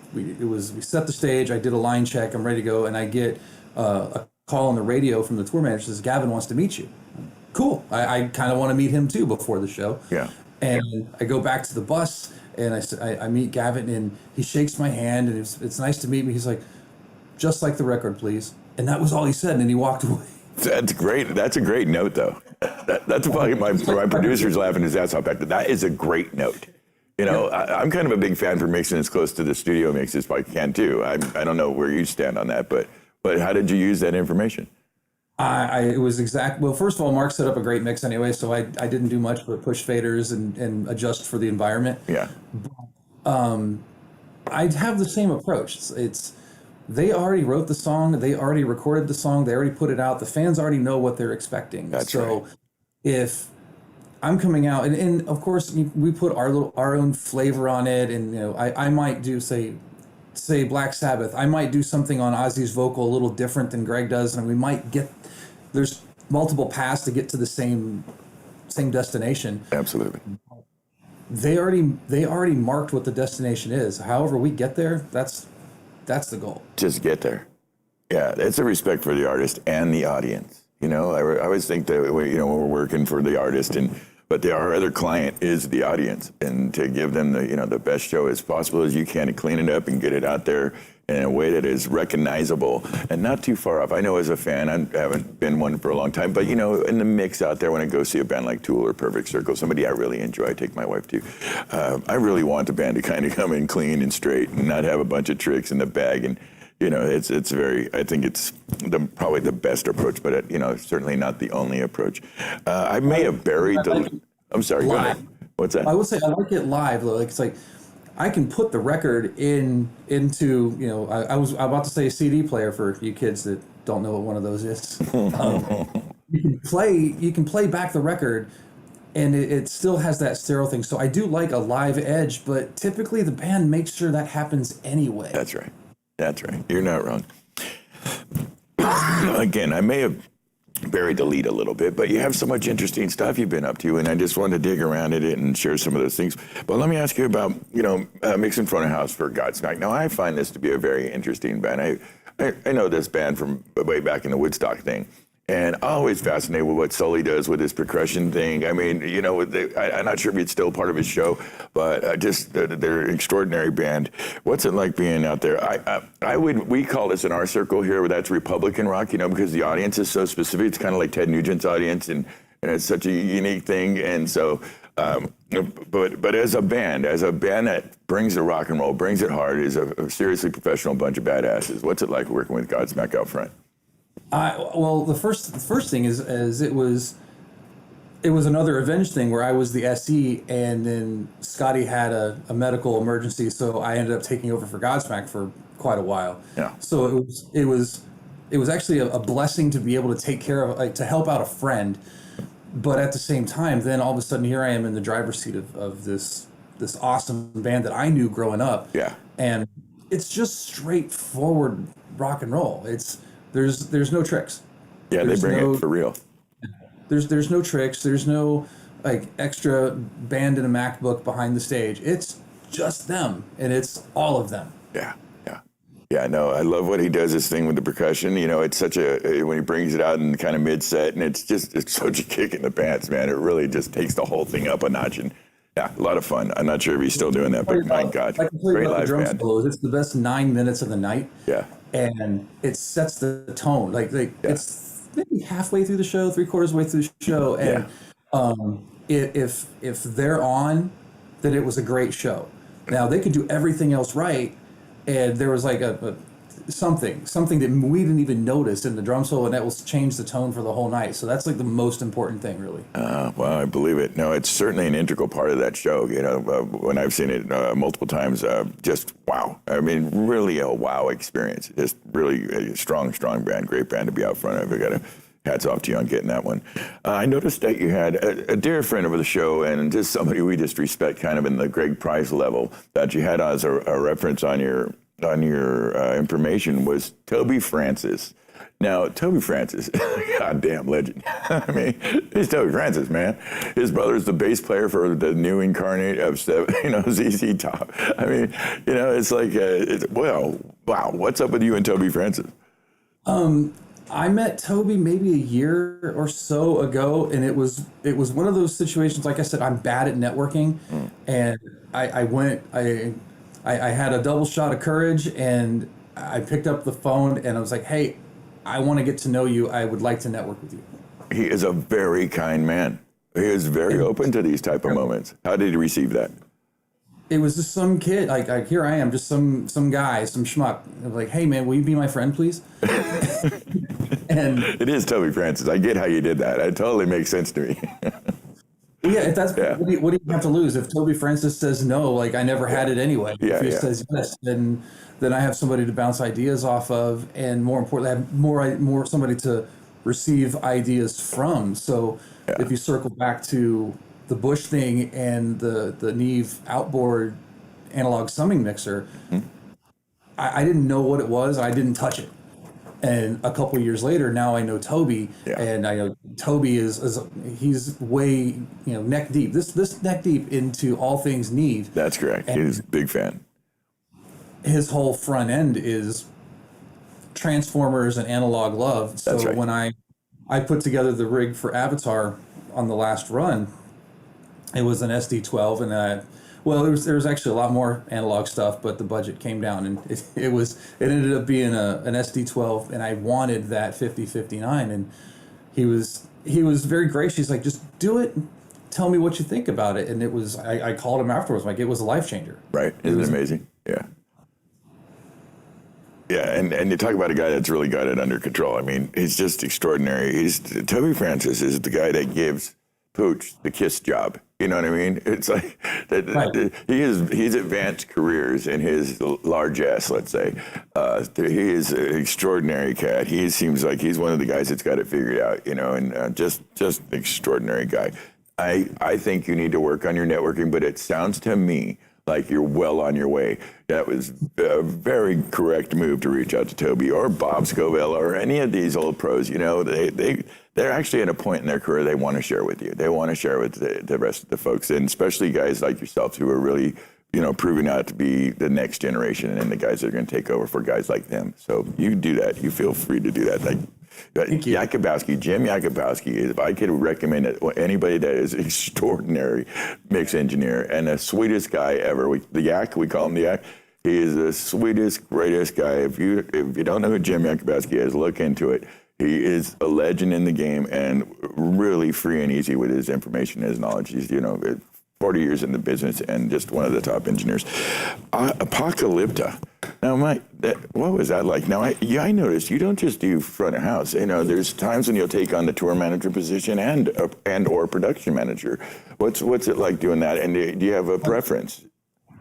set the stage. I did a line check. I'm ready to go, and I get a call on the radio from the tour manager. Says Gavin wants to meet you. Cool. I kind of want to meet him too before the show. Yeah. And I go back to the bus, and I meet Gavin, and he shakes my hand, and it's nice to meet me. He's like, "Just like the record, please." And that was all he said, and then he walked away. That's great. That's a great note, though. That's probably my producer's laughing his ass off back there. That is a great note. You know, I'm kind of a big fan for mixing as close to the studio mixes as I can too. I don't know where you stand on that, but how did you use that information? It was exact. Well, first of all, Mark set up a great mix anyway, so I didn't do much but push faders and adjust for the environment. Yeah. I'd have the same approach. It's they already wrote the song, they already recorded the song, they already put it out. The fans already know what they're expecting. That's so right. If I'm coming out, and of course we put our own flavor on it, and you know I might do say Black Sabbath. I might do something on Ozzy's vocal a little different than Greg does, and we might get there's multiple paths to get to the same destination. Absolutely. They already marked what the destination is. However we get there, that's the goal. Just get there. Yeah, it's a respect for the artist and the audience. You know, I always think that when we're working for the artist, but our other client is the audience, and to give them the best show as possible as you can, and clean it up and get it out there in a way that is recognizable and not too far off. I know as a fan, I haven't been one for a long time, but in the mix out there, when I go see a band like Tool or Perfect Circle, somebody I really enjoy, I take my wife to, I really want the band to kind of come in clean and straight and not have a bunch of tricks in the bag. And it's very, I think it's probably the best approach, but certainly not the only approach. I may have buried I'm sorry, go ahead. What's that? I would say I like it live though. Like it's like I can put the record into I was about to say a CD player for you kids that don't know what one of those is. You can play back the record, and it still has that stereo thing. So I do like a live edge, but typically the band makes sure that happens anyway. That's right. You're not wrong. Again, I may have buried the lead a little bit, but you have so much interesting stuff you've been up to, and I just wanted to dig around at it and share some of those things. But let me ask you about, mixing front of house for Godsmack. Now, I find this to be a very interesting band. I know this band from way back in the Woodstock thing, and I'm always fascinated with what Sully does with his percussion thing. I mean, I'm not sure if it's still part of his show, but they're an extraordinary band. What's it like being out there? We call this in our circle here, but that's Republican rock, because the audience is so specific. It's kind of like Ted Nugent's audience, and it's such a unique thing. And so, but as a band that brings the rock and roll, brings it hard, is a seriously professional bunch of badasses. What's it like working with Godsmack out front? Well, the first thing is it was another Avenged thing where I was the SE, and then Scotty had a medical emergency, so I ended up taking over for Godsmack for quite a while. Yeah. So it was actually a blessing to be able to take care of, to help out a friend, but at the same time, then all of a sudden here I am in the driver's seat of this awesome band that I knew growing up. Yeah. And it's just straightforward rock and roll. There's no tricks. Yeah, they bring it for real. There's no tricks. There's no extra band in a MacBook behind the stage. It's just them, and it's all of them. Yeah. No, I love what he does. This thing with the percussion. It's such when he brings it out in kind of mid-set, and it's such a kick in the pants, man. It really just takes the whole thing up a notch, and yeah, a lot of fun. I'm not sure if he's still doing that, but my God, great live band. It's the best 9 minutes of the night. Yeah. And it sets the tone. It's maybe halfway through the show, 3/4 way through the show, and if they're on, then it was a great show. Now they could do everything else right, and there was like a something that we didn't even notice in the drum solo, and that will change the tone for the whole night. So that's like the most important thing, really. Well, I believe it. No, it's certainly an integral part of that show. You know, when I've seen it multiple times, just wow. I mean, really a wow experience. Just really a strong band, great band to be out front of. I got to hats off to you on getting that one. I noticed that you had a dear friend of the show, and just somebody we just respect, kind of in the Greg Price level, that you had as a reference on your information was Toby Francis. Now, Toby Francis, goddamn legend. I mean, he's Toby Francis, man. His brother's the bass player for the new incarnate of, ZZ Top. I mean, it's like, wow. What's up with you and Toby Francis? I met Toby maybe a year or so ago, and it was one of those situations. Like I said, I'm bad at networking, and I had a double shot of courage, and I picked up the phone, and I was like, "Hey, I want to get to know you. I would like to network with you." He is a very kind man. He is very open to these type of moments. How did he receive that? It was just some kid, like here I am, just some guy, some schmuck. I was like, "Hey man, will you be my friend, please?" And it is Toby Francis. I get how you did that. It totally makes sense to me. Yeah, if that's what do you have to lose? If Toby Francis says no, like I never had it anyway. If he says yes, then I have somebody to bounce ideas off of, and more importantly, I have more somebody to receive ideas from. So if you circle back to the Bush thing and the Neve outboard analog summing mixer, I didn't know what it was. I didn't touch it. And a couple of years later, now I know Toby, and I know Toby is he's way neck deep. This neck deep into all things Neve. That's correct. He's a big fan. His whole front end is transformers and analog love. So That's right. When I put together the rig for Avatar on the last run, it was an SD12, and there was actually a lot more analog stuff, but the budget came down, and it ended up being an SD12, and I wanted that 5059, and he was very gracious. He's like, just do it, tell me what you think about it, and it was I called him afterwards, like it was a life changer. Right? Isn't it amazing? Yeah. Yeah, and you talk about a guy that's really got it under control. I mean, he's just extraordinary. Toby Francis is the guy that gives Pooch the Kiss job. You know what I mean? It's like that. Right. He's advanced careers in his largesse, let's say. He is an extraordinary cat. He seems like he's one of the guys that's got it figured out. And just an extraordinary guy. I think you need to work on your networking, but it sounds to me like you're well on your way. That was a very correct move to reach out to Toby or Bob Scoville or any of these old pros. They're actually at a point in their career they want to share with you. They want to share with the rest of the folks, and especially guys like yourself who are really, proving out to be the next generation and the guys that are going to take over for guys like them. So you do that. You feel free to do that. Thank you. Jim Yakubowski, if I could recommend it, anybody that is extraordinary mix engineer and the sweetest guy ever. We call him the Yak. He is the sweetest, greatest guy. If you don't know who Jim Yakubowski is, look into it. He is a legend in the game and really free and easy with his information and his knowledge. He's 40 years in the business and just one of the top engineers. Apocalypta. Now, what was that like? Now, I noticed you don't just do front of house. There's times when you'll take on the tour manager position and or production manager. What's it like doing that? And do you have a preference?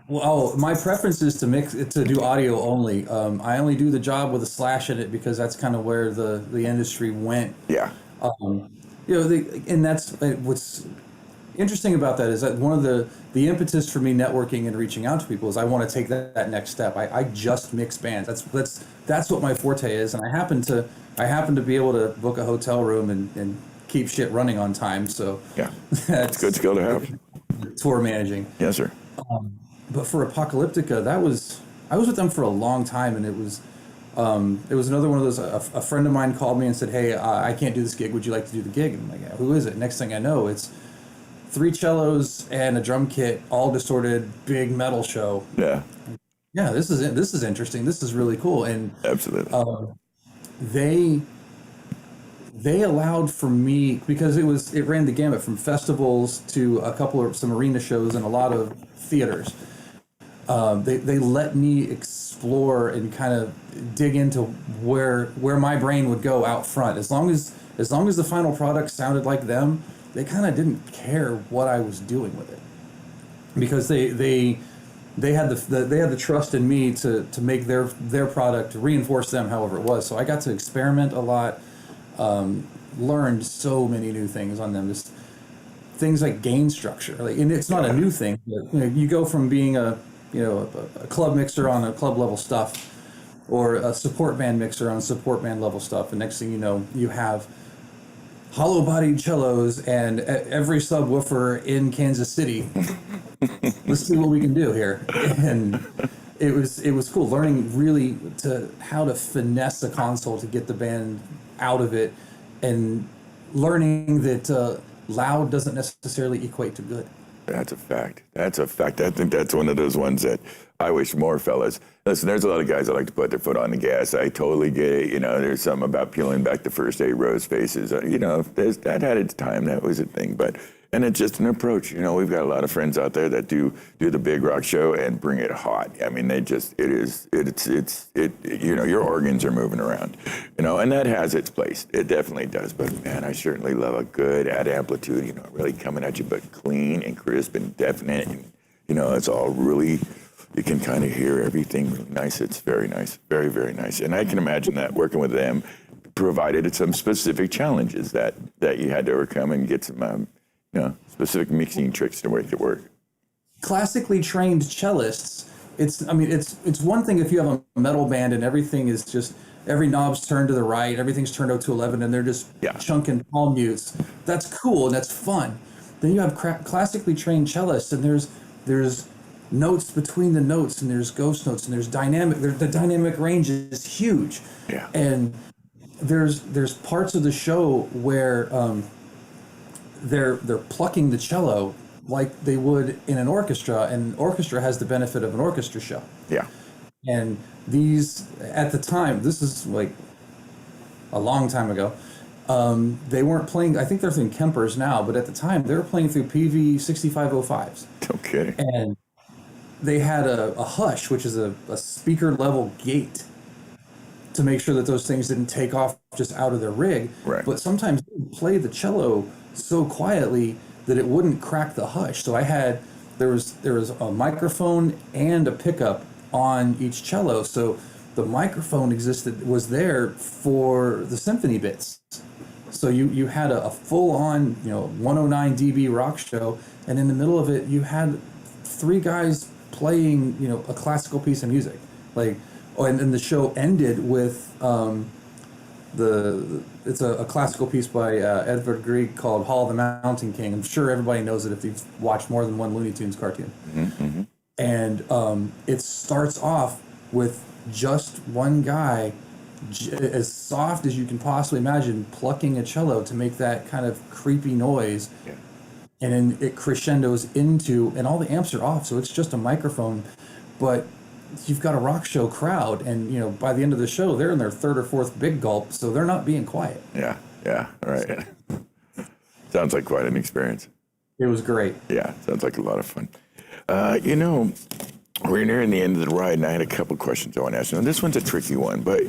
Well, my preference is to do audio only. I only do the job with a slash in it because that's kind of where the industry went. Yeah. And that's what's interesting about that is that one of the impetus for me networking and reaching out to people is I want to take that next step. I just mix bands. That's what my forte is, and I happen to be able to book a hotel room and keep shit running on time. So yeah, that's a good skill to have. Tour managing. Yes, sir. But for Apocalyptica, I was with them for a long time, and it was another one of those. A friend of mine called me and said, "Hey, I can't do this gig. Would you like to do the gig?" And I'm like, yeah, "Who is it?" Next thing I know, it's 3 cellos and a drum kit, all distorted, big metal show. Yeah. Yeah, this is interesting. This is really cool, and absolutely. They allowed for me because it ran the gamut from festivals to some arena shows and a lot of theaters. they let me explore and kind of dig into where my brain would go out front. As long as the final product sounded like them, they kind of didn't care what I was doing with it, because they had the trust in me to make their product, to reinforce them however it was. So I got to experiment a lot, learned so many new things on them. Just things like gain structure, like, and it's not a new thing. But, you go from being a club mixer on a club level stuff, or a support band mixer on support band level stuff, and next thing you know, you have hollow bodied cellos and every subwoofer in Kansas City. Let's see what we can do here. And it was cool learning really how to finesse a console to get the band out of it, and learning that loud doesn't necessarily equate to good. That's a fact. That's a fact. I think that's one of those ones that I wish more fellas. Listen, there's a lot of guys that like to put their foot on the gas. I totally get it. There's something about peeling back the first 8 rows faces. That had its time. That was a thing. And it's just an approach. We've got a lot of friends out there that do the big rock show and bring it hot. I mean, your organs are moving around, and that has its place. It definitely does. But man, I certainly love a good at amplitude, really coming at you, but clean and crisp and definite. And, it's all really, you can kind of hear everything really nice. It's very nice. Very, very nice. And I can imagine that working with them provided some specific challenges that you had to overcome and get some, specific mixing tricks to make it work. Classically trained cellists, it's one thing if you have a metal band and everything is just, every knob's turned to the right, everything's turned out to 11, and they're just chunking palm mutes. That's cool and that's fun. Then you have classically trained cellists, and there's notes between the notes, and there's ghost notes, and there's dynamic. The dynamic range is huge. Yeah. And there's parts of the show where they're plucking the cello like they would in an orchestra, and an orchestra has the benefit of an orchestra show. Yeah. And these, at the time, this is like a long time ago, they weren't playing, I think they're through Kempers now, but at the time they were playing through PV 6505s. Okay. And they had a hush, which is a speaker level gate, to make sure that those things didn't take off just out of their rig. Right. But sometimes they would play the cello so quietly that it wouldn't crack the hush. So there was a microphone and a pickup on each cello. So the microphone was there for the symphony bits. So you had a full on 109 dB rock show, and in the middle of it you had 3 guys playing a classical piece of music, and the show ended with it's a classical piece by Edvard Grieg called Hall of the Mountain King. I'm sure everybody knows it if you've watched more than one Looney Tunes cartoon. Mm-hmm. And it starts off with just one guy, as soft as you can possibly imagine, plucking a cello to make that kind of creepy noise. Yeah. And then it crescendos into, and all the amps are off, so it's just a microphone, but you've got a rock show crowd, and by the end of the show they're in their 3rd or 4th big gulp, so they're not being quiet. Yeah, right. Sounds like quite an experience. It was great. Yeah, sounds like a lot of fun. We're nearing the end of the ride, and I had a couple questions I want to ask you. And this one's a tricky one, but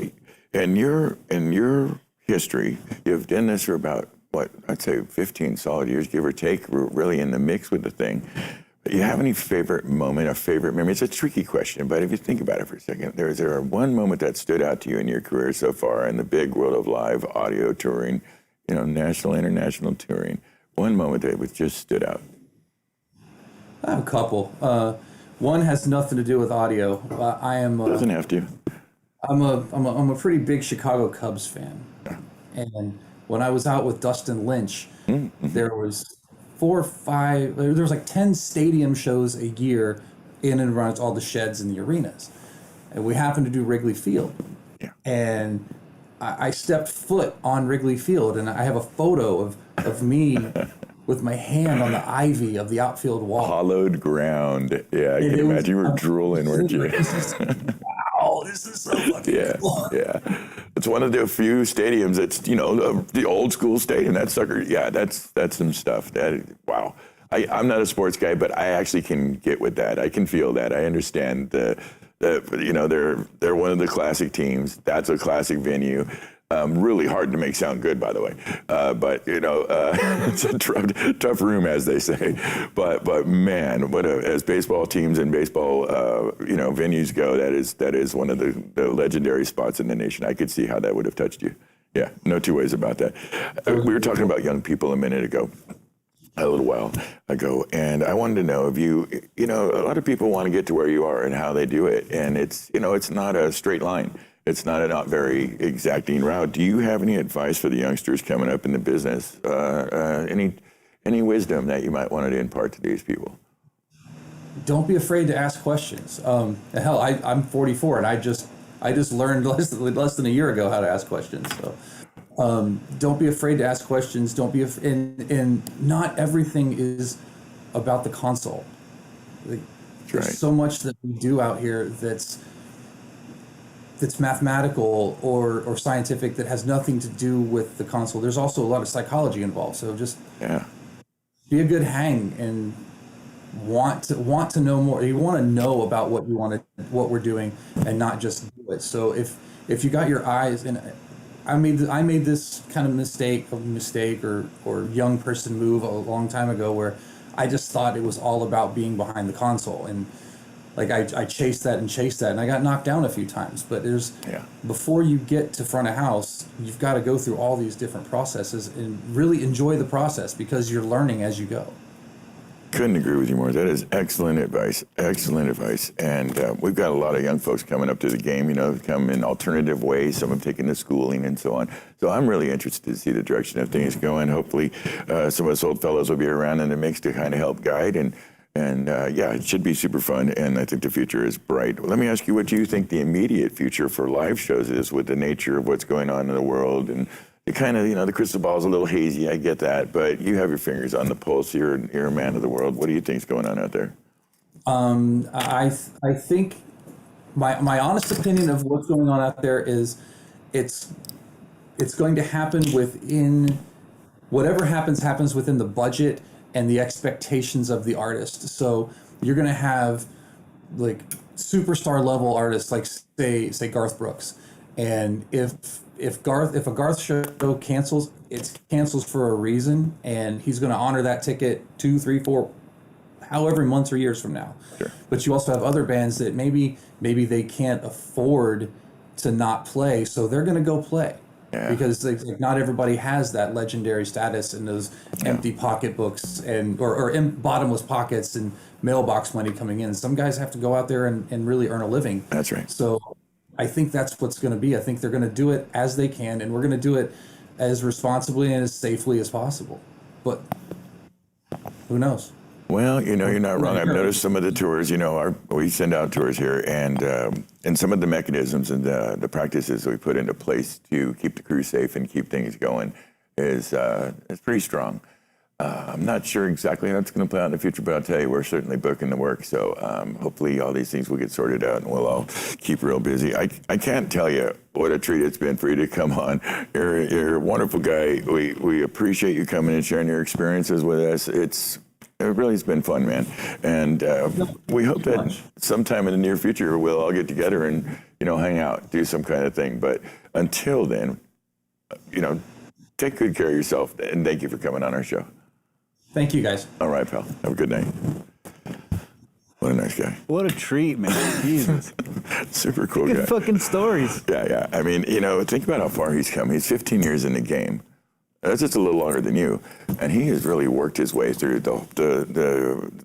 in your history, you've done this for about, I'd say 15 solid years, give or take, really in the mix with the thing. You have any favorite moment, a favorite memory? It's a tricky question, but if you think about it for a second, is there one moment that stood out to you in your career so far in the big world of live audio touring, national, international touring? One moment that just stood out. I have a couple. One has nothing to do with audio. I am. Doesn't have to. I'm a pretty big Chicago Cubs fan, and when I was out with Dustin Lynch, there was 4 or 5. There was like 10 stadium shows a year in and around all the sheds and the arenas, and we happened to do Wrigley Field. Yeah. And I stepped foot on Wrigley Field, and I have a photo of me with my hand on the ivy of the outfield wall. Hollowed ground. Yeah, I can imagine you were drooling, weren't you? Wow, this is so fucking cool. Yeah. It's one of the few stadiums that's, the old school stadium. That sucker, that's some stuff. Wow. I'm not a sports guy, but I actually can get with that. I can feel that. I understand they're one of the classic teams. That's a classic venue. Really hard to make sound good, by the way. But it's a tough room, as they say. But man, as baseball teams and baseball venues go, that is one of the legendary spots in the nation. I could see how that would have touched you. Yeah, no two ways about that. We were talking about young people a minute ago. A little while ago, and I wanted to know if a lot of people want to get to where you are and how they do it, and it's not a straight line. It's not a not very exacting route. Do you have any advice for the youngsters coming up in the business? Any wisdom that you might want to impart to these people? Don't be afraid to ask questions. Hell, I'm 44, and I just learned less than a year ago how to ask questions. So. Don't be afraid to ask questions. Don't be and not everything is about the console. There's so much that we do out here that's mathematical or scientific that has nothing to do with the console. There's also a lot of psychology involved. So just be a good hang and want to know more. You want to know about what we're doing and not just do it. So if you got your eyes and I made this kind of mistake or young person move a long time ago where I just thought it was all about being behind the console, and like I chased that and I got knocked down a few times. But before you get to front of house, you've got to go through all these different processes and really enjoy the process because you're learning as you go. Couldn't agree with you more. That is excellent advice. Excellent advice. And we've got a lot of young folks coming up to the game, come in alternative ways. Some have taken the schooling and so on. So I'm really interested to see the direction of things going. Hopefully some of us old fellows will be around in the mix to kind of help guide. And it should be super fun. And I think the future is bright. Let me ask you, what do you think the immediate future for live shows is with the nature of what's going on in the world? And it kind of, the crystal ball is a little hazy, I get that, but you have your fingers on the pulse. You're a man of the world. What do you think is going on out there? I think my honest opinion of what's going on out there is it's going to happen within whatever happens within the budget and the expectations of the artist. So you're going to have like superstar level artists like say Garth Brooks, and if a Garth show cancels, it cancels for a reason, and he's going to honor that ticket 2, 3, 4, however months or years from now. Sure. But you also have other bands that maybe they can't afford to not play, so they're going to go play. Yeah. Because not everybody has that legendary status and those empty pocketbooks or bottomless pockets and mailbox money coming in. Some guys have to go out there and really earn a living. That's right. So I think that's what's going to be. I think they're going to do it as they can, and we're going to do it as responsibly and as safely as possible. But who knows? Well, you're not wrong. I've noticed some of the tours, we send out tours here, and some of the mechanisms and the practices that we put into place to keep the crew safe and keep things going is pretty strong. I'm not sure exactly how it's going to play out in the future, but I'll tell you, we're certainly booking the work. So hopefully all these things will get sorted out and we'll all keep real busy. I can't tell you what a treat it's been for you to come on. You're a wonderful guy. We appreciate you coming and sharing your experiences with us. It really has been fun, man. And we hope that sometime in the near future we'll all get together and, hang out, do some kind of thing. But until then, take good care of yourself. And thank you for coming on our show. Thank you, guys. All right, pal. Have a good night. What a nice guy. What a treat, man. Jesus. Super cool Good guy. fucking stories. Yeah. I mean, think about how far he's come. He's 15 years in the game. That's just a little longer than you, and he has really worked his way through the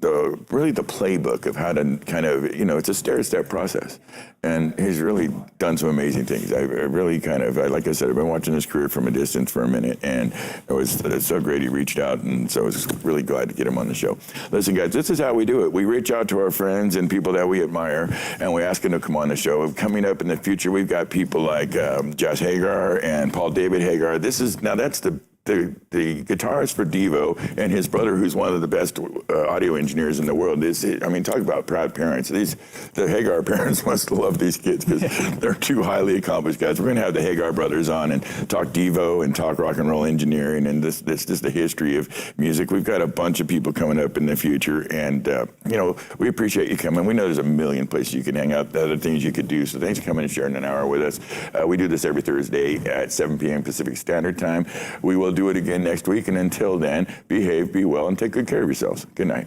playbook of how to kind of it's a stair-step process, and he's really done some amazing things. I really like I said, I've been watching his career from a distance for a minute, and it's so great he reached out, and so I was really glad to get him on the show. Listen, guys, this is how we do it. We reach out to our friends and people that we admire, and we ask them to come on the show. Coming up in the future, we've got people like Josh Hagar and Paul David Hagar. That's the the guitarist for Devo and his brother, who's one of the best audio engineers in the world. Talk about proud parents. The Hagar parents must love these kids because they're two highly accomplished guys. We're going to have the Hagar brothers on and talk Devo and talk rock and roll engineering and this just the history of music. We've got a bunch of people coming up in the future, and we appreciate you coming. We know there's a million places you can hang out, other things you could do. So thanks for coming and sharing an hour with us. We do this every Thursday at 7 p.m. Pacific Standard Time. We will do it again next week, and until then, behave, be well, and take good care of yourselves. Good night.